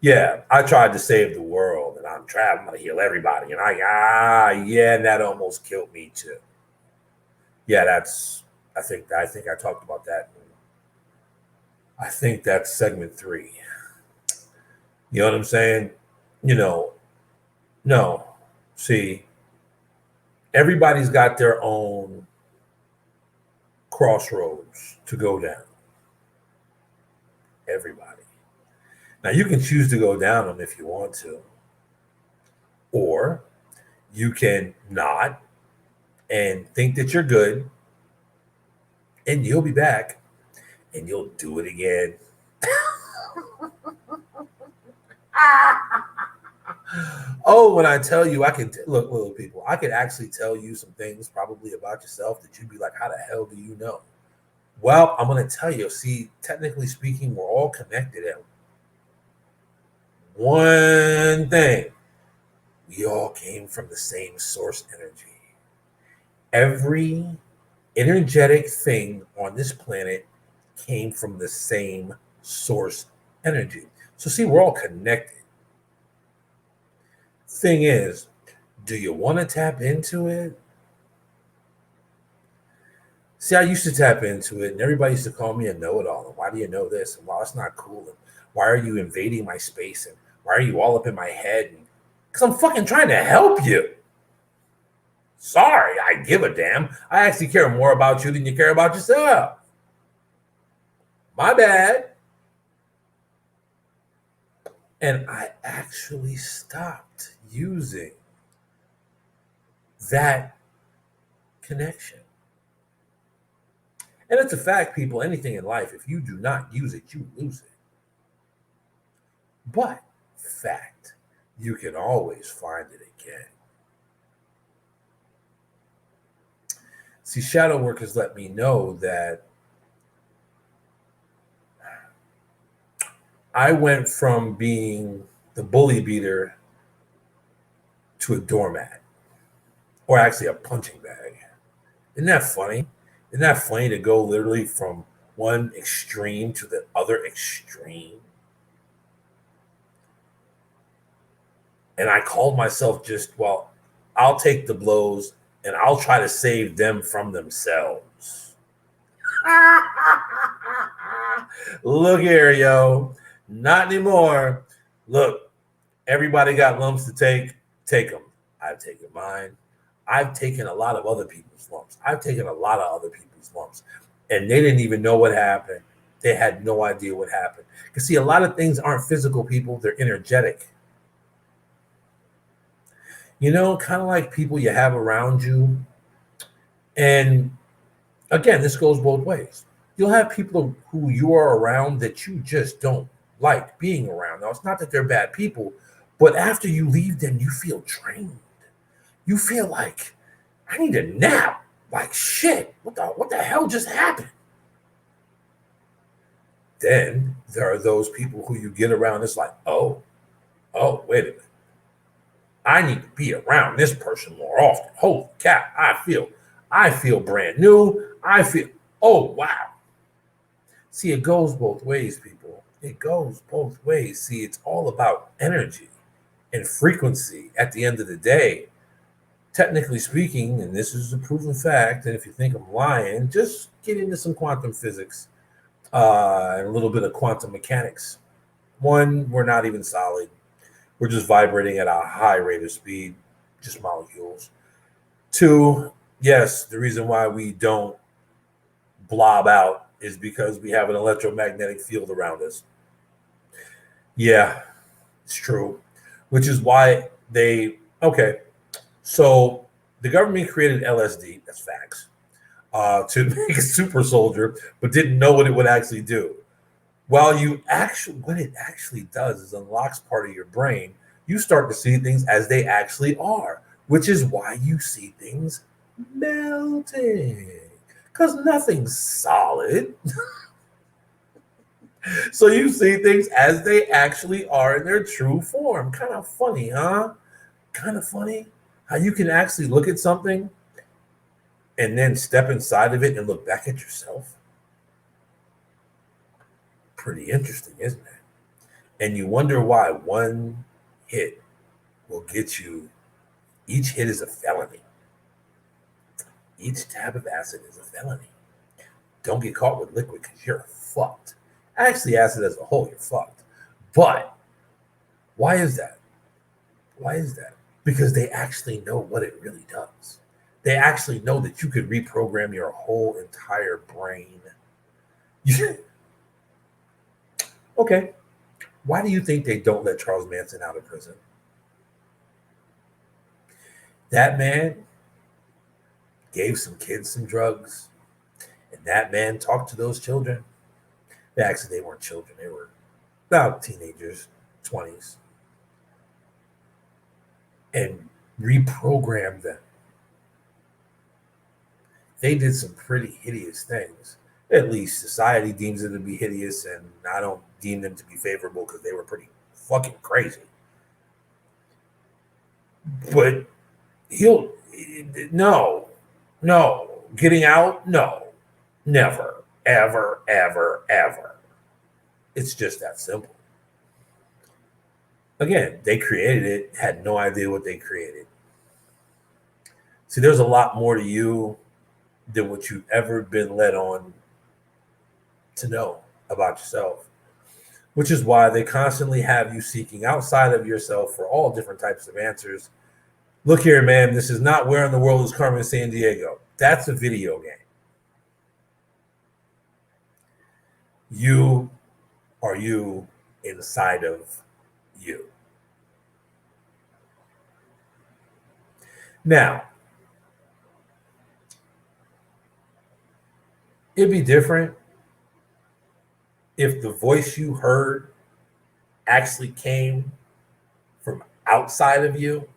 Yeah, I tried to save the world and I'm going to heal everybody. And and that almost killed me too. Yeah, I think I talked about that. I think that's segment 3. You know what I'm saying? No. See, everybody's got their own crossroads to go down. Everybody. Now, you can choose to go down them if you want to, or you can not and think that you're good, and you'll be back, and you'll do it again. Oh, when I tell you, I can look, little people, I could actually tell you some things probably about yourself that you'd be like, how the hell do you know? Well, I'm going to tell you, see, technically speaking, we're all connected at one thing. We all came from the same source energy. Every energetic thing on this planet came from the same source energy. So see, we're all connected. Thing is, do you want to tap into it? See, I used to tap into it, and everybody used to call me a know-it-all. And why do you know this? And well, it's not cool. And why are you invading my space? And why are you all up in my head? Because I'm fucking trying to help you. Sorry, I give a damn. I actually care more about you than you care about yourself. My bad. And I actually stopped using that connection. And it's a fact, people, anything in life, if you do not use it, you lose it. But fact, you can always find it again. See, shadow work has let me know that I went from being the bully beater to a doormat, or actually a punching bag. Isn't that funny? Isn't that funny to go literally from one extreme to the other extreme? And I called myself I'll take the blows and I'll try to save them from themselves. Look here, yo. Not anymore. Look, everybody got lumps to take them. I've taken mine. I've taken a lot of other people's lumps. I've taken a lot of other people's lumps. And they didn't even know what happened. They had no idea what happened. Because see, a lot of things aren't physical, people. They're energetic. Kind of like people you have around you. And again, this goes both ways. You'll have people who you are around that you just don't like being around. Now, it's not that they're bad people, but after you leave them, you feel drained. You feel like, I need a nap. Like, shit, what the hell just happened? Then there are those people who you get around. It's like, oh, wait a minute. I need to be around this person more often. Holy cow, I feel brand new. Oh, wow. See, it goes both ways, people. It goes both ways. See, it's all about energy and frequency at the end of the day. Technically speaking, and this is a proven fact, and if you think I'm lying, just get into some quantum physics and a little bit of quantum mechanics. One, we're not even solid. We're just vibrating at a high rate of speed, just molecules. Two, yes, the reason why we don't blob out is because we have an electromagnetic field around us. Yeah, it's true. Which is why so the government created LSD, that's facts. to make a super soldier, but didn't know what it would actually do. What it actually does is unlocks part of your brain. You start to see things as they actually are, which is why you see things melting, because nothing's solid. So you see things as they actually are in their true form. Kind of funny, huh? Kind of funny how you can actually look at something and then step inside of it and look back at yourself. Pretty interesting, isn't it? And you wonder why one hit will get you. Each hit is a felony. Each tab of acid is a felony. Don't get caught with liquid because you're fucked. Actually, acid as a whole, you're fucked. But why is that? Why is that? Because they actually know what it really does. They actually know that you could reprogram your whole entire brain. Okay. Why do you think they don't let Charles Manson out of prison? That man gave some kids some drugs, and that man talked to those children. Actually, they weren't children. They were about teenagers, 20s, and reprogrammed them. They did some pretty hideous things. At least society deems them to be hideous, and I don't deem them to be favorable because they were pretty fucking crazy. But no, getting out, no, never, ever, ever, ever. It's just that simple. Again, they created it, had no idea what they created. See, there's a lot more to you than what you've ever been led on to know about yourself, which is why they constantly have you seeking outside of yourself for all different types of answers. Look here, man, this is not Where in the World is Carmen Sandiego. That's a video game. You are you inside of you. Now, it'd be different if the voice you heard actually came from outside of you.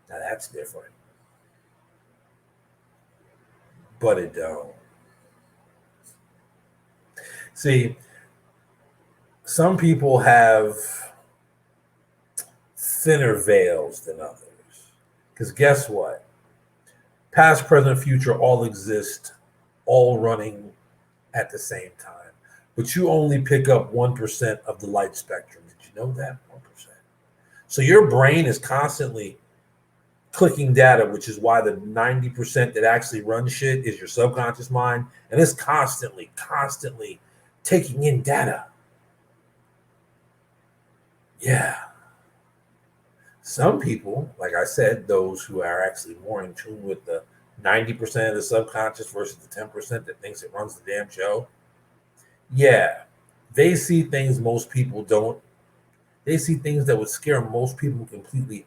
Now that's different. But it don't. See, some people have thinner veils than others. Because guess what? Past, present, future all exist, all running at the same time. But you only pick up 1% of the light spectrum. Did you know that? 1%. So your brain is constantly clicking data, which is why the 90% that actually runs shit is your subconscious mind. And it's constantly taking in data. Yeah. Some people, like I said, those who are actually more in tune with the 90% of the subconscious versus the 10% that thinks it runs the damn show. Yeah. They see things most people don't. They see things that would scare most people completely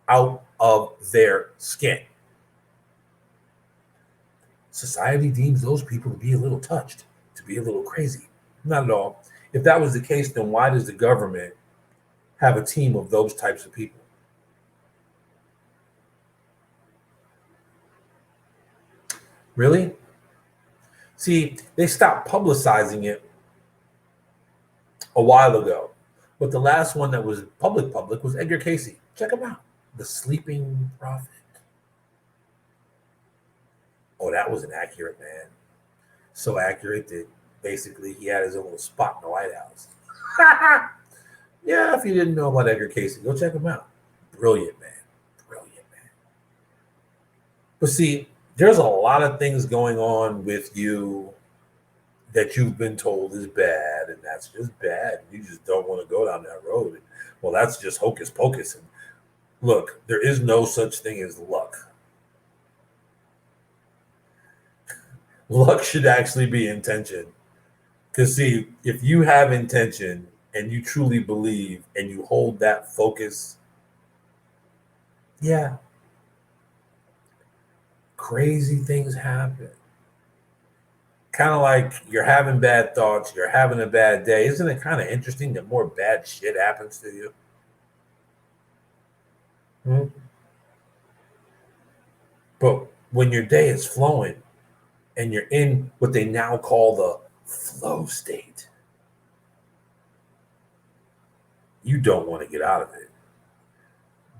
out of their skin. Society deems those people to be a little touched, to be a little crazy. Not at all. If that was the case, then why does the government have a team of those types of people? Really? See, they stopped publicizing it a while ago. But the last one that was public was Edgar Cayce. Check him out. The Sleeping Prophet. Oh, that was inaccurate, man. So accurate that basically he had his own little spot in the White House. Yeah, if you didn't know about Edgar Cayce, go check him out. Brilliant, man. Brilliant, man. But see, there's a lot of things going on with you that you've been told is bad, and that's just bad. You just don't want to go down that road. And, well, that's just hocus pocus. And look, there is no such thing as luck. Luck should actually be intention. Because, see, if you have intention and you truly believe and you hold that focus, yeah, crazy things happen. Kind of like you're having bad thoughts, you're having a bad day. Isn't it kind of interesting that more bad shit happens to you? Hmm? But when your day is flowing and you're in what they now call the flow state, you don't want to get out of it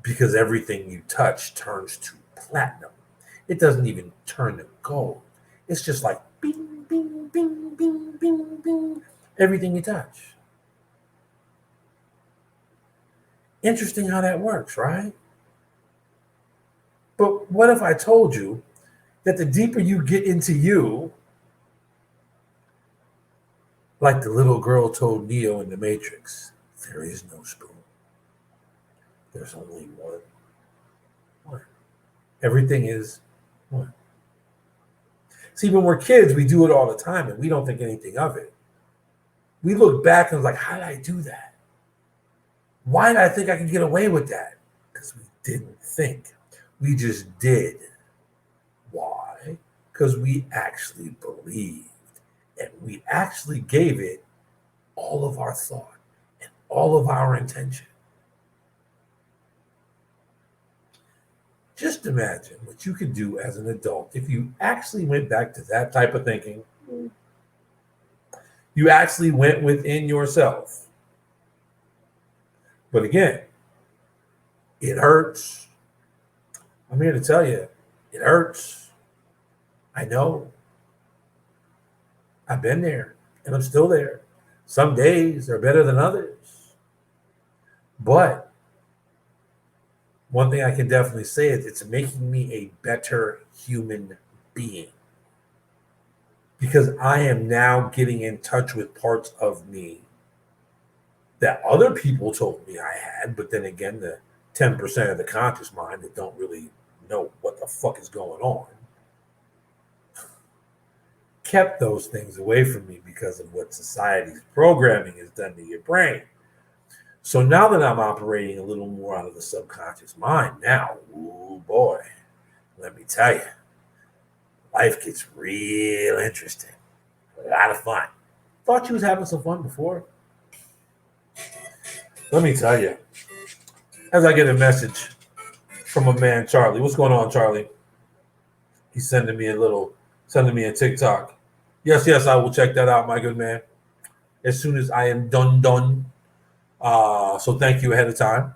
because everything you touch turns to platinum. It doesn't even turn to gold. It's just like bing, bing, bing, bing, bing, bing. Everything you touch. Interesting how that works, right? But what if I told you that the deeper you get into you, like the little girl told Neo in the Matrix, there is no spoon. There's only one. One. Everything is one. See, when we're kids, we do it all the time and we don't think anything of it. We look back and like, how did I do that? Why did I think I could get away with that? Because we didn't think. We just did. Why? Because we actually believed and we actually gave it all of our thought and all of our intention. Just imagine what you could do as an adult if you actually went back to that type of thinking. You actually went within yourself. But again, it hurts. I'm here to tell you, it hurts. I know. I've been there and I'm still there. Some days are better than others. But one thing I can definitely say is it's making me a better human being. Because I am now getting in touch with parts of me that other people told me I had, but then again, the 10% of the conscious mind that don't really know what the fuck is going on kept those things away from me because of what society's programming has done to your brain. So now that I'm operating a little more out of the subconscious mind now, oh boy, let me tell you, life gets real interesting. A lot of fun. Thought you was having some fun before. Let me tell you, as I get a message from a man, Charlie. What's going on, Charlie? He's sending me a TikTok. Yes, I will check that out, my good man, as soon as I am done. So thank you ahead of time.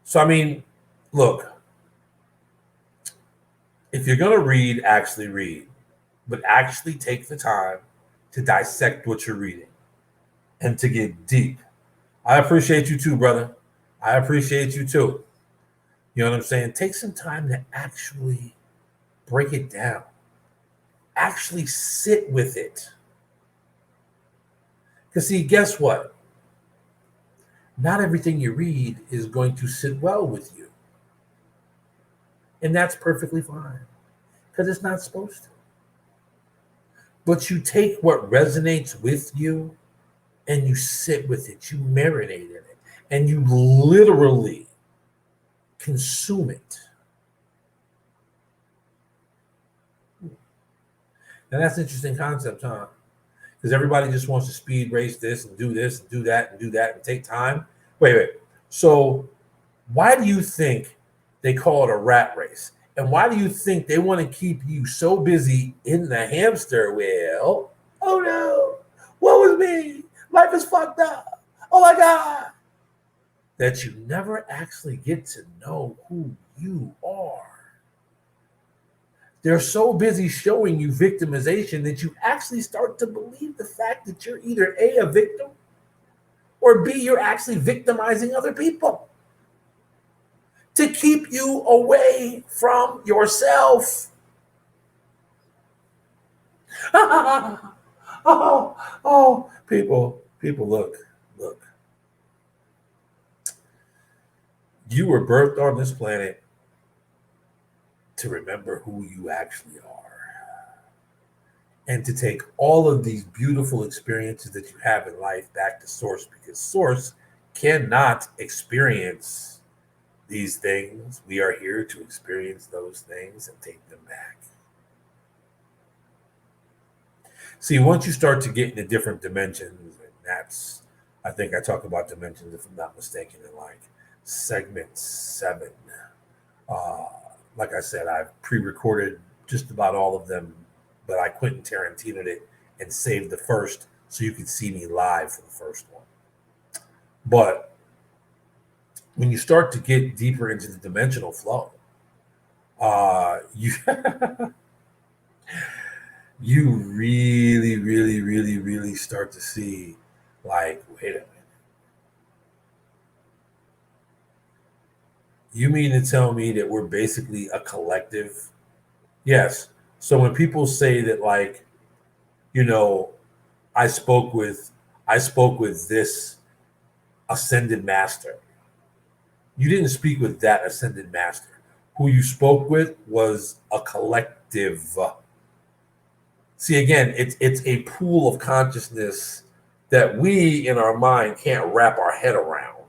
So, I mean, look, if you're going to read, actually read, but actually take the time to dissect what you're reading and to get deep. I appreciate you too, brother. I appreciate you too. You know what I'm saying? Take some time to actually break it down. Actually sit with it. Because see, guess what? Not everything you read is going to sit well with you. And that's perfectly fine. Because it's not supposed to. But you take what resonates with you and you sit with it. You marinate in it. And you literally consume it. And that's an interesting concept, huh? Because everybody just wants to speed race this and do that and take time. Wait. So why do you think they call it a rat race? And why do you think they want to keep you so busy in the hamster wheel? Oh no, woe is me. Life is fucked up. Oh my God. That you never actually get to know who you are. They're so busy showing you victimization that you actually start to believe the fact that you're either A, a victim, or B, you're actually victimizing other people to keep you away from yourself. People, look. You were birthed on this planet to remember who you actually are and to take all of these beautiful experiences that you have in life back to source, because source cannot experience these things. We are here to experience those things and take them back. See, once you start to get into different dimensions, and that's, I think I talk about dimensions, if I'm not mistaken, in like segment 7. Uh, like I said, I've pre-recorded just about all of them, but I Quentin Tarantino'd it and saved the first so you could see me live for the first one. But when you start to get deeper into the dimensional flow, you you really, really, really, really start to see, like, wait a minute. You mean to tell me that we're basically a collective? Yes. So when people say that, like, you know, I spoke with this ascended master. You didn't speak with that ascended master. Who you spoke with was a collective. See, again, it's a pool of consciousness that we in our mind can't wrap our head around.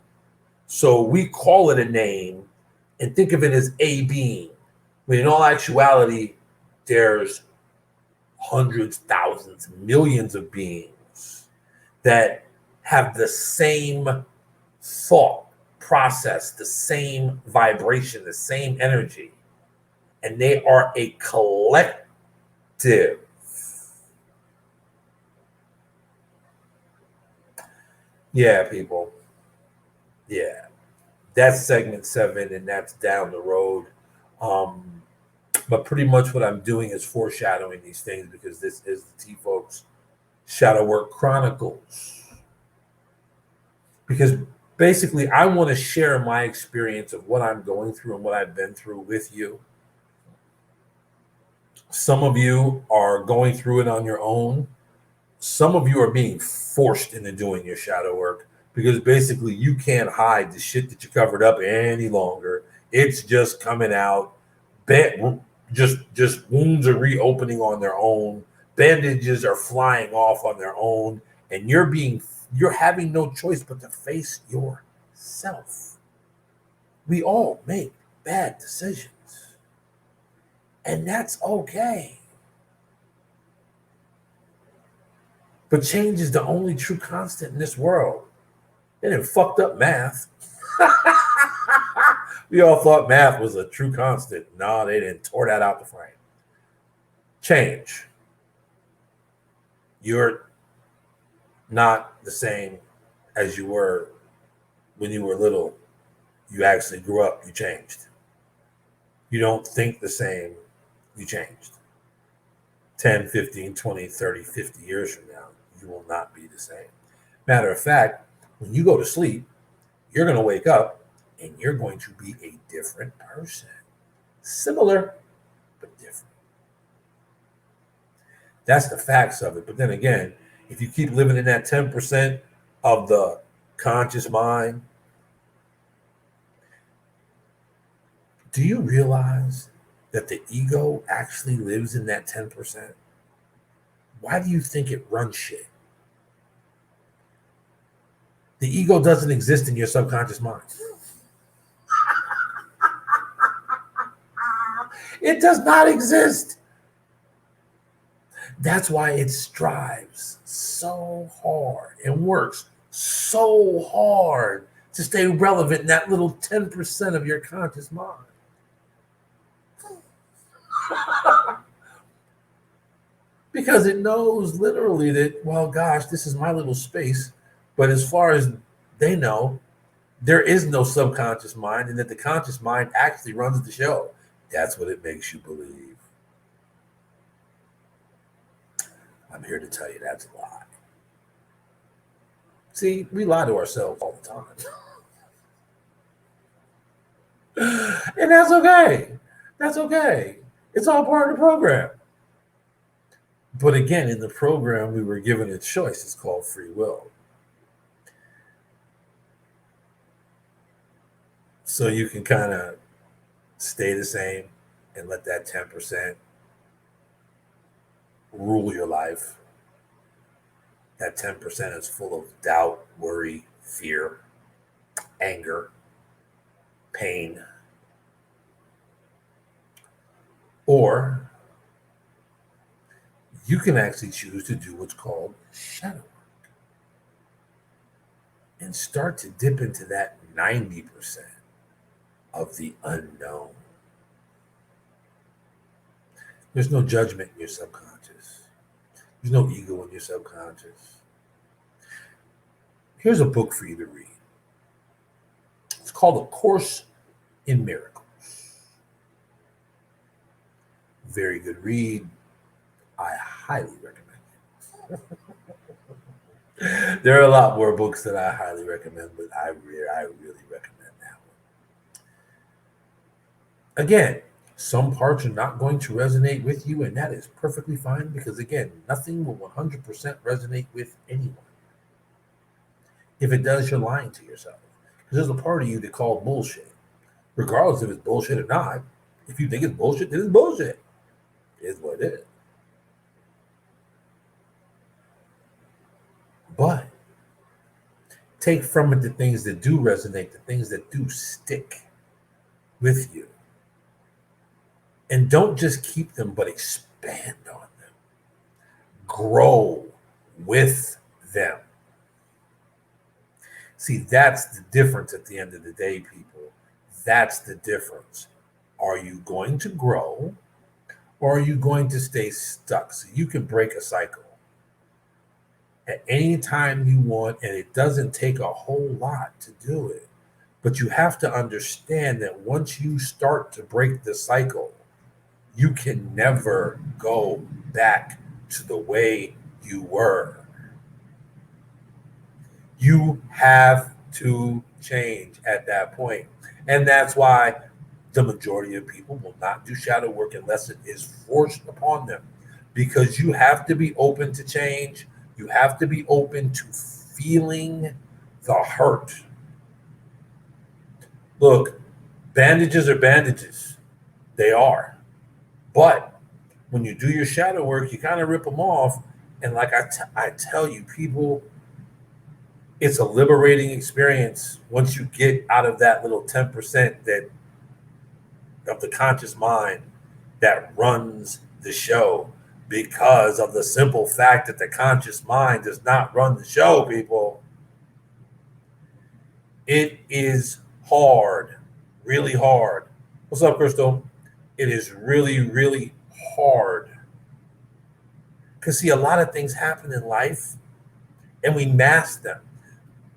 So we call it a name and think of it as a being. When in all actuality, there's hundreds, thousands, millions of beings that have the same thought process, the same vibration, the same energy, and they are a collective. Yeah, people. Yeah. That's segment 7, and that's down the road. But pretty much what I'm doing is foreshadowing these things because this is the Foulks Shadow Work Chronicles. Because basically, I want to share my experience of what I'm going through and what I've been through with you. Some of you are going through it on your own. Some of you are being forced into doing your shadow work because basically you can't hide the shit that you covered up any longer. It's just coming out. Just wounds are reopening on their own. Bandages are flying off on their own, and you're having no choice but to face yourself. We all make bad decisions, and that's okay. But change is the only true constant in this world. They didn't fucked up math. We all thought math was a true constant. No, they didn't tore that out the frame. Change. You're not the same as you were when you were little. You actually grew up, you changed. You don't think the same, you changed. 10, 15, 20, 30, 50 years from now, you will not be the same. Matter of fact, when you go to sleep, you're going to wake up and you're going to be a different person. Similar, but different. That's the facts of it. But then again, if you keep living in that 10% of the conscious mind, do you realize that the ego actually lives in that 10%? Why do you think it runs shit? The ego doesn't exist in your subconscious mind. It does not exist. That's why it strives so hard and works so hard to stay relevant in that little 10% of your conscious mind. Because it knows literally that, well, gosh, this is my little space. But as far as they know, there is no subconscious mind, and that the conscious mind actually runs the show. That's what it makes you believe. I'm here to tell you that's a lie. See, we lie to ourselves all the time. And that's okay. That's okay. It's all part of the program. But again, in the program, we were given a choice. It's called free will. So you can kind of stay the same and let that 10% rule your life. That 10% is full of doubt, worry, fear, anger, pain. Or you can actually choose to do what's called shadow work and start to dip into that 90% of the unknown. There's no judgment in your subconscious. There's no ego in your subconscious. Here's a book for you to read. It's called A Course in Miracles. Very good read. I highly recommend it. There are a lot more books that I highly recommend, but I really recommend that one. Again, some parts are not going to resonate with you, and that is perfectly fine because, again, nothing will 100% resonate with anyone. If it does, you're lying to yourself. Because there's a part of you that called bullshit. Regardless if it's bullshit or not, if you think it's bullshit, then it's bullshit. It is what it is. But take from it the things that do resonate, the things that do stick with you. And don't just keep them, but expand on them. Grow with them. See, that's the difference at the end of the day, people. That's the difference. Are you going to grow or are you going to stay stuck? So you can break a cycle at any time you want, and it doesn't take a whole lot to do it. But you have to understand that once you start to break the cycle, you can never go back to the way you were. You have to change at that point. And that's why the majority of people will not do shadow work unless it is forced upon them. Because you have to be open to change. You have to be open to feeling the hurt. Look, bandages are bandages. They are. But when you do your shadow work, you kind of rip them off. And like I tell you, people, it's a liberating experience once you get out of that little 10% that of the conscious mind that runs the show, because of the simple fact that the conscious mind does not run the show, people. It is hard, really hard. What's up, Crystal? It is really, really hard. Because, see, a lot of things happen in life and we mask them.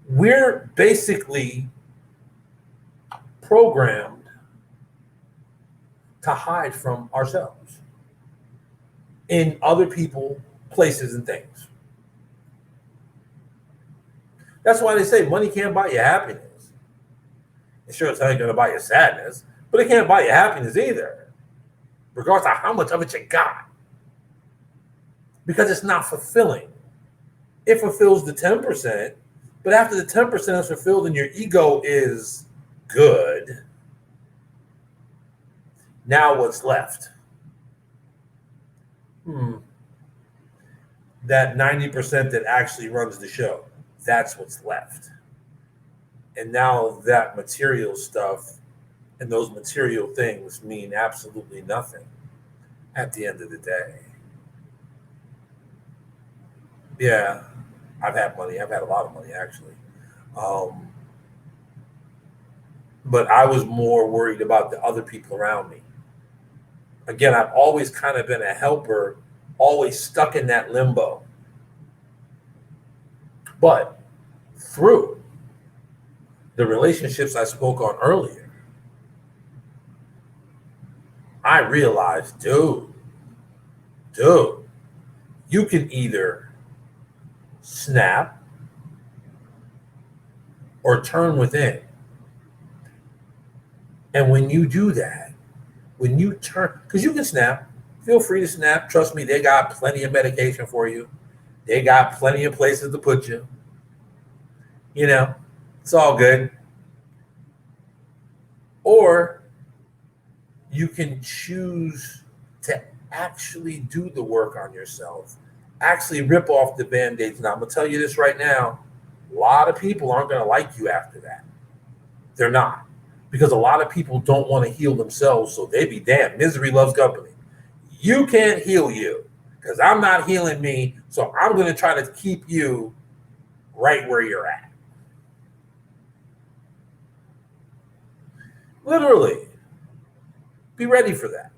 We're basically programmed to hide from ourselves in other people, places, and things. That's why they say money can't buy you happiness. It sure as hell ain't going to buy you sadness, but it can't buy you happiness either, regardless of how much of it you got. Because it's not fulfilling. It fulfills the 10%, but after the 10% is fulfilled and your ego is good, now what's left? That 90% that actually runs the show. That's what's left. And now that material stuff and those material things mean absolutely nothing at the end of the day. Yeah, I've had money. I've had a lot of money, actually. But I was more worried about the other people around me. Again, I've always kind of been a helper, always stuck in that limbo. But through the relationships I spoke on earlier, I realized, dude, you can either snap or turn within. And when you do that, when you turn, because you can snap, feel free to snap. Trust me, they got plenty of medication for you. They got plenty of places to put you. You know, it's all good. Or you can choose to actually do the work on yourself, actually rip off the Band-Aids. Now, I'm going to tell you this right now. A lot of people aren't going to like you after that. They're not. because a lot of people don't want to heal themselves, so they be damned. Misery loves company. You can't heal you because I'm not healing me, so I'm going to try to keep you right where you're at. Literally. Be ready for that.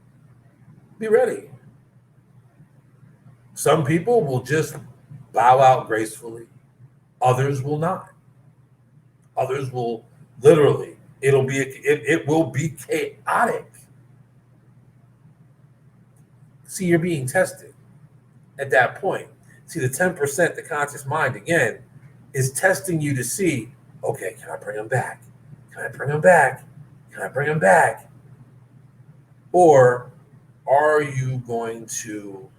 Be ready. Some people will just bow out gracefully. Others will not. Others will literally, it will be chaotic. See, you're being tested at that point. See, the 10%, the conscious mind, again, is testing you to see, okay, can I bring them back? Can I bring them back? Can I bring them back? Or are you going to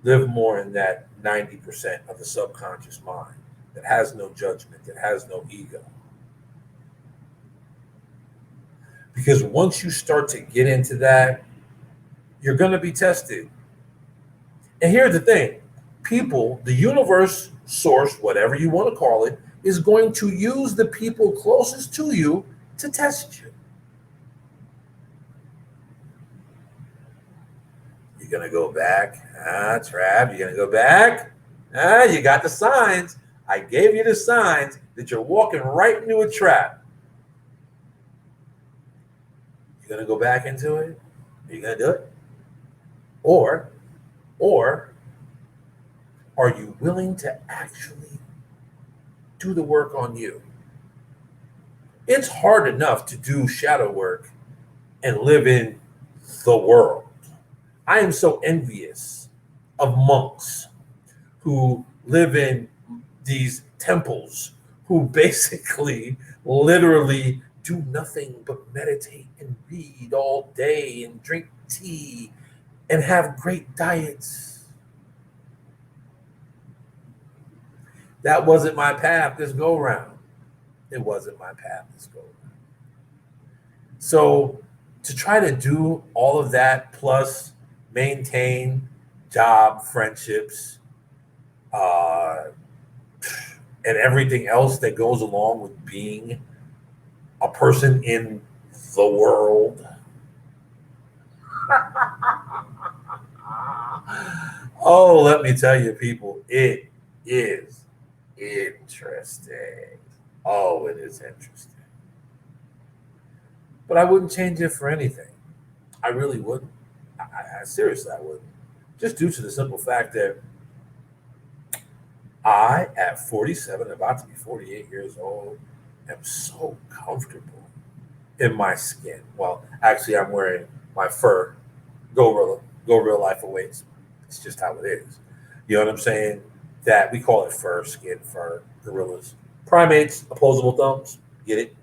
live more in that 90% of the subconscious mind that has no judgment, that has no ego? Because once you start to get into that, you're going to be tested. And here's the thing. People, the universe, source, whatever you want to call it, is going to use the people closest to you to test you. You're going to go back. Trav, you're going to go back. You got the signs. I gave you the signs that you're walking right into a trap. You're going to go back into it? Are you going to do it? Or are you willing to actually do the work on you? It's hard enough to do shadow work and live in the world. I am so envious of monks who live in these temples, who basically literally do nothing but meditate and read all day and drink tea and have great diets. That wasn't my path this go round. It wasn't my path this go round. So to try to do all of that plus maintain job, friendships, and everything else that goes along with being a person in the world. Oh, let me tell you, people, it is interesting. Oh, it is interesting. But I wouldn't change it for anything. I really wouldn't. I seriously, I wouldn't. Just due to the simple fact that I, at 47, about to be 48 years old, am so comfortable in my skin. Well, actually, I'm wearing my fur. Go real life awaits. It's just how it is. You know what I'm saying? That we call it fur, skin, fur, gorillas, primates, opposable thumbs. Get it?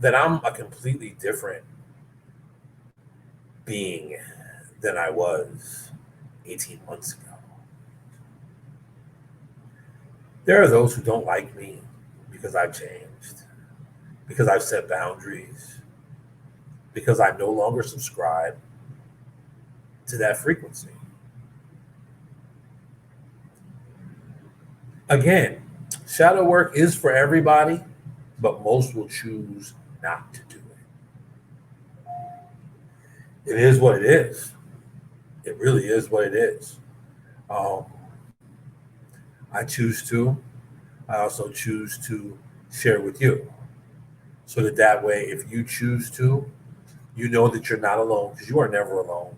That I'm a completely different being than I was 18 months ago. There are those who don't like me because I've changed, because I've set boundaries, because I no longer subscribe to that frequency. Again, shadow work is for everybody, but most will choose not to do it. It is what it is. It really is what it is. I choose to. I also choose to share with you. So that way, if you choose to, you know that you're not alone, because you are never alone.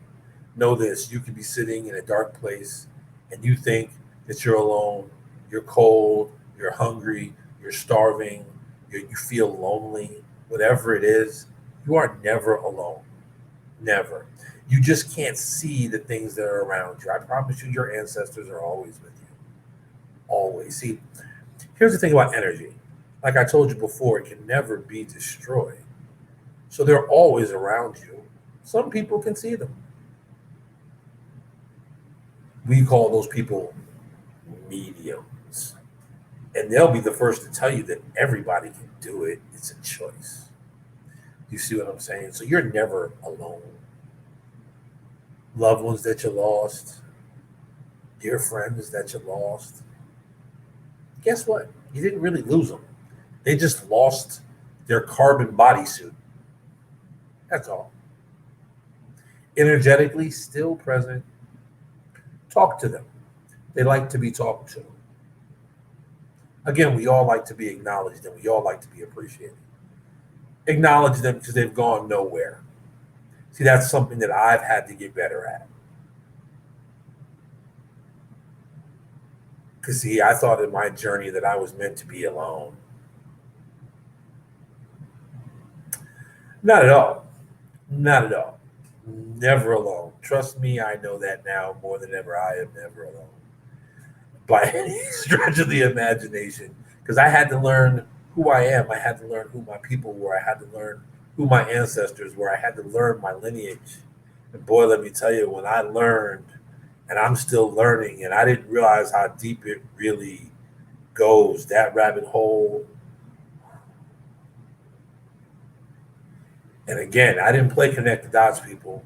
Know this, you can be sitting in a dark place and you think that you're alone. You're cold, you're hungry, you're starving, you feel lonely, whatever it is, you are never alone. Never. You just can't see the things that are around you. I promise you, your ancestors are always with you. Always. See, here's the thing about energy. Like I told you before, it can never be destroyed. So they're always around you. Some people can see them. We call those people mediums. And they'll be the first to tell you that everybody can do it. It's a choice. You see what I'm saying? So you're never alone. Loved ones that you lost, dear friends that you lost. Guess what? You didn't really lose them. They just lost their carbon bodysuit. That's all. Energetically, still present. Talk to them. They like to be talked to. Again, we all like to be acknowledged and we all like to be appreciated. Acknowledge them because they've gone nowhere. See, that's something that I've had to get better at. Because, see, I thought in my journey that I was meant to be alone. Not at all. Not at all. Never alone. Trust me, I know that now more than ever. I am never alone by any stretch of the imagination. Because I had to learn who I am. I had to learn who my people were. I had to learn who my ancestors were. I had to learn my lineage. And boy, let me tell you, when I learned, and I'm still learning, and I didn't realize how deep it really goes, that rabbit hole. And again, I didn't play connect the dots, people.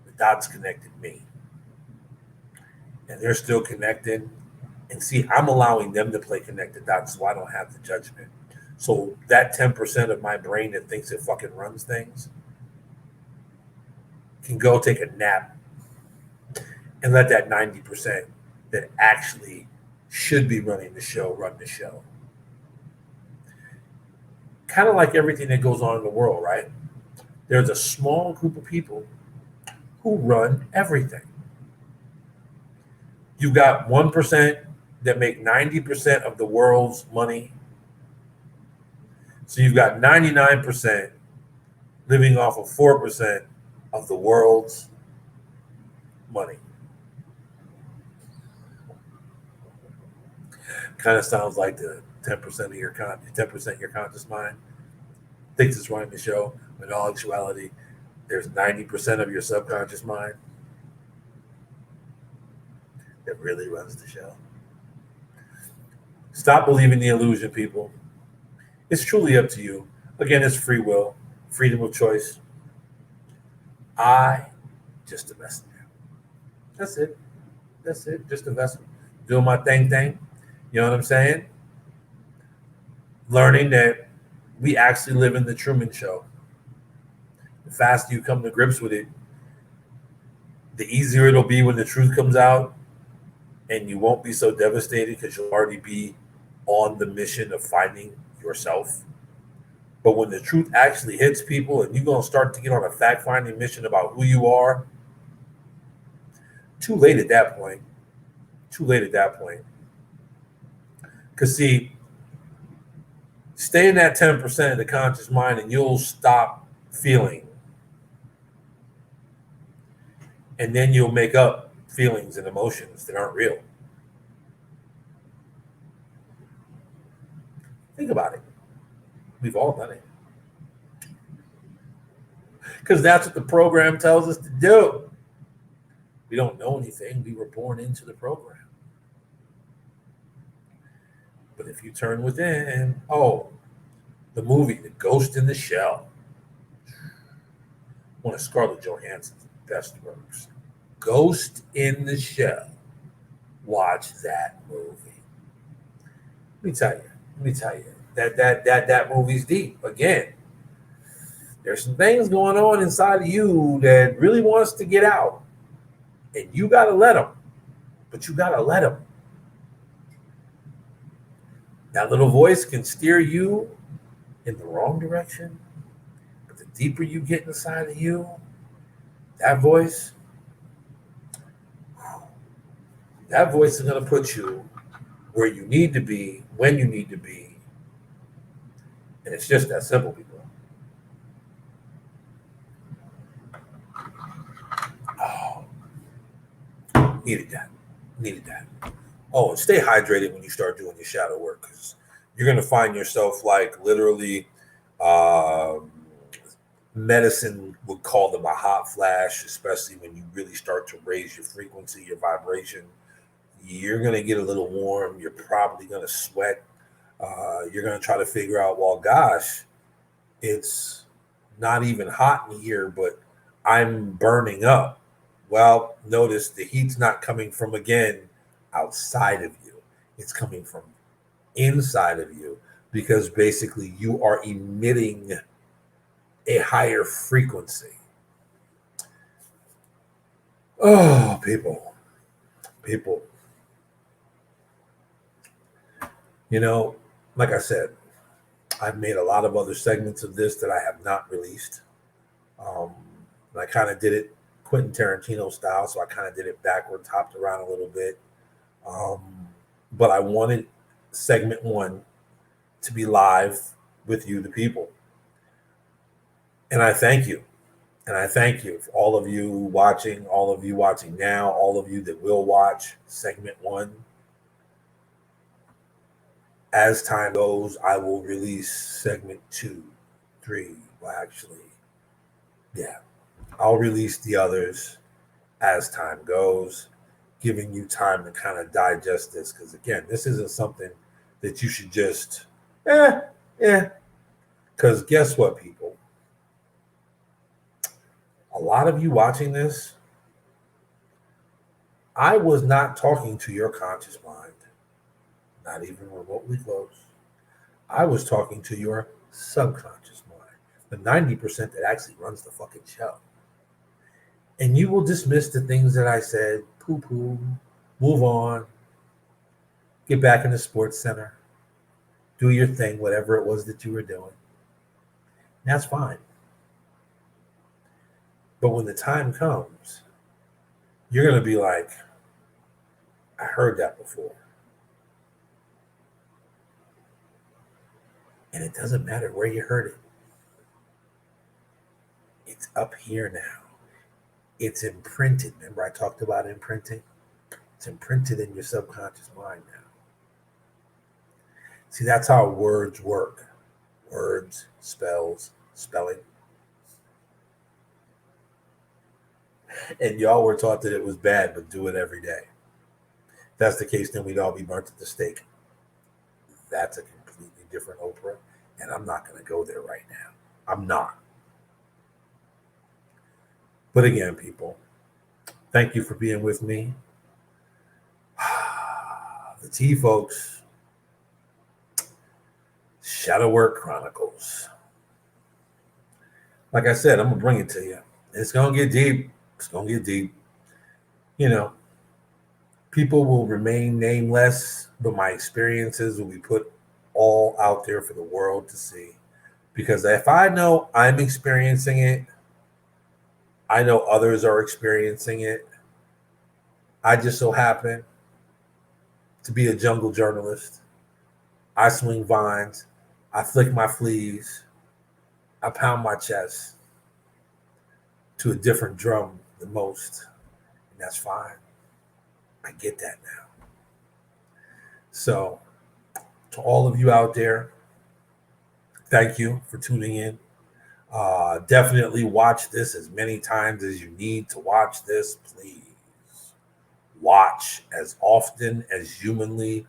The dots connected me. And they're still connected. And see, I'm allowing them to play connect the dots so I don't have the judgment. So that 10% of my brain that thinks it fucking runs things can go take a nap and let that 90% that actually should be running the show run the show. Kind of like everything that goes on in the world, right? There's a small group of people who run everything. You got 1% that make 90% of the world's money. So you've got 99% living off of 4% of the world's money. Kind of sounds like the 10% of your 10% of your conscious mind thinks it's running the show. But in all actuality, there's 90% of your subconscious mind that really runs the show. Stop believing the illusion, people. It's truly up to you. Again, it's free will, freedom of choice. I just a messenger. That's it. That's it. Just a vessel. Doing my thing. You know what I'm saying? Learning that we actually live in the Truman Show. The faster you come to grips with it, the easier it'll be when the truth comes out, and you won't be so devastated because you'll already be on the mission of finding yourself. But when the truth actually hits people and you're going to start to get on a fact-finding mission about who you are, too late at that point. Too late at that point. Because, see, stay in that 10% of the conscious mind and you'll stop feeling. And then you'll make up feelings and emotions that aren't real. Think about it. We've all done it. Because that's what the program tells us to do. We don't know anything. We were born into the program. But if you turn within, the movie, The Ghost in the Shell. One of Scarlett Johansson's best works. Ghost in the Shell. Watch that movie. Let me tell you. That movie's deep. Again, there's some things going on inside of you that really wants to get out. And you got to let them. But you got to let them. That little voice can steer you in the wrong direction. But the deeper you get inside of you, that voice is going to put you where you need to be, when you need to be. And it's just that simple, people. Needed that. Oh, and stay hydrated when you start doing your shadow work, because you're going to find yourself like literally medicine would call them a hot flash, especially when you really start to raise your frequency, your vibration. You're going to get a little warm. You're probably going to sweat. You're going to try to figure out, well, gosh, it's not even hot in here, but I'm burning up. Well, notice the heat's not coming from, again, outside of you. It's coming from inside of you, because basically you are emitting a higher frequency. Oh, people. You know, like I said, I've made a lot of other segments of this that I have not released. And I kind of did it Quentin Tarantino style, so I kind of did it backwards, hopped around a little bit. But I wanted segment 1 to be live with you, the people. And I thank you. And I thank you for all of you watching now, all of you that will watch segment 1. As time goes, I will release segment 2, 3. Well, actually, yeah, I'll release the others as time goes, giving you time to kind of digest this. Because again, this isn't something that you should just, Because guess what, people? A lot of you watching this, I was not talking to your conscious mind, not even remotely close. I was talking to your subconscious mind, the 90% that actually runs the fucking show. And you will dismiss the things that I said, poo-poo, move on, get back in the sports center, do your thing, whatever it was that you were doing. That's fine. But when the time comes, you're going to be like, I heard that before. And it doesn't matter where you heard it. It's up here now. It's imprinted. Remember I talked about imprinting? It's imprinted in your subconscious mind now. See, that's how words work. Words, spells, spelling. And y'all were taught that it was bad, but do it every day. If that's the case, then we'd all be burnt at the stake. That's a completely different Oprah, and I'm not going to go there right now. I'm not. But again, people, thank you for being with me. The T Foulks Shadow Work Chronicles. Like I said, I'm going to bring it to you. It's going to get deep. It's going to get deep. You know, people will remain nameless, but my experiences will be put all out there for the world to see. Because if I know I'm experiencing it, I know others are experiencing it. I just so happen to be a jungle journalist. I swing vines. I flick my fleas. I pound my chest to a different drum than most. And that's fine. I get that now. So, to all of you out there, thank you for tuning in. Definitely watch this as many times as you need to watch this. Please watch as often as humanly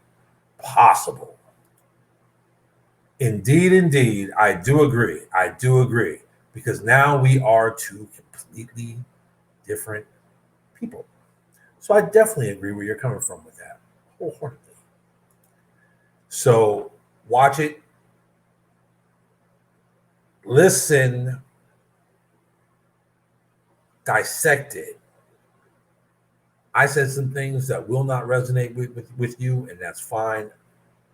possible. Indeed, I do agree. Because now we are two completely different people. So I definitely agree where you're coming from with that, wholeheartedly. So watch it. Listen, dissect it. I said some things that will not resonate with you, and that's fine.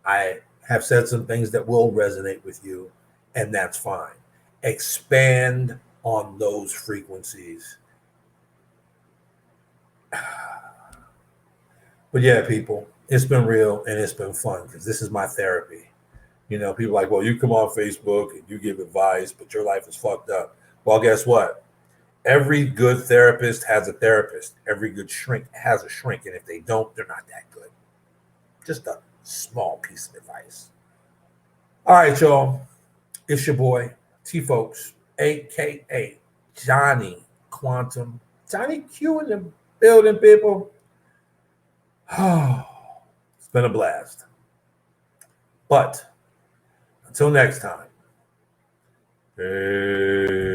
I have said some things that will resonate with you, and that's fine. Expand on those frequencies. But yeah, people, it's been real and it's been fun because this is my therapy. You know, people are like, well, you come on Facebook and you give advice, but your life is fucked up. Well, guess what? Every good therapist has a therapist. Every good shrink has a shrink. And if they don't, they're not that good. Just a small piece of advice. All right, y'all. It's your boy, T Foulks, a.k.a. Johnny Quantum. Johnny Q in the building, people. It's been a blast. But until next time. Peace.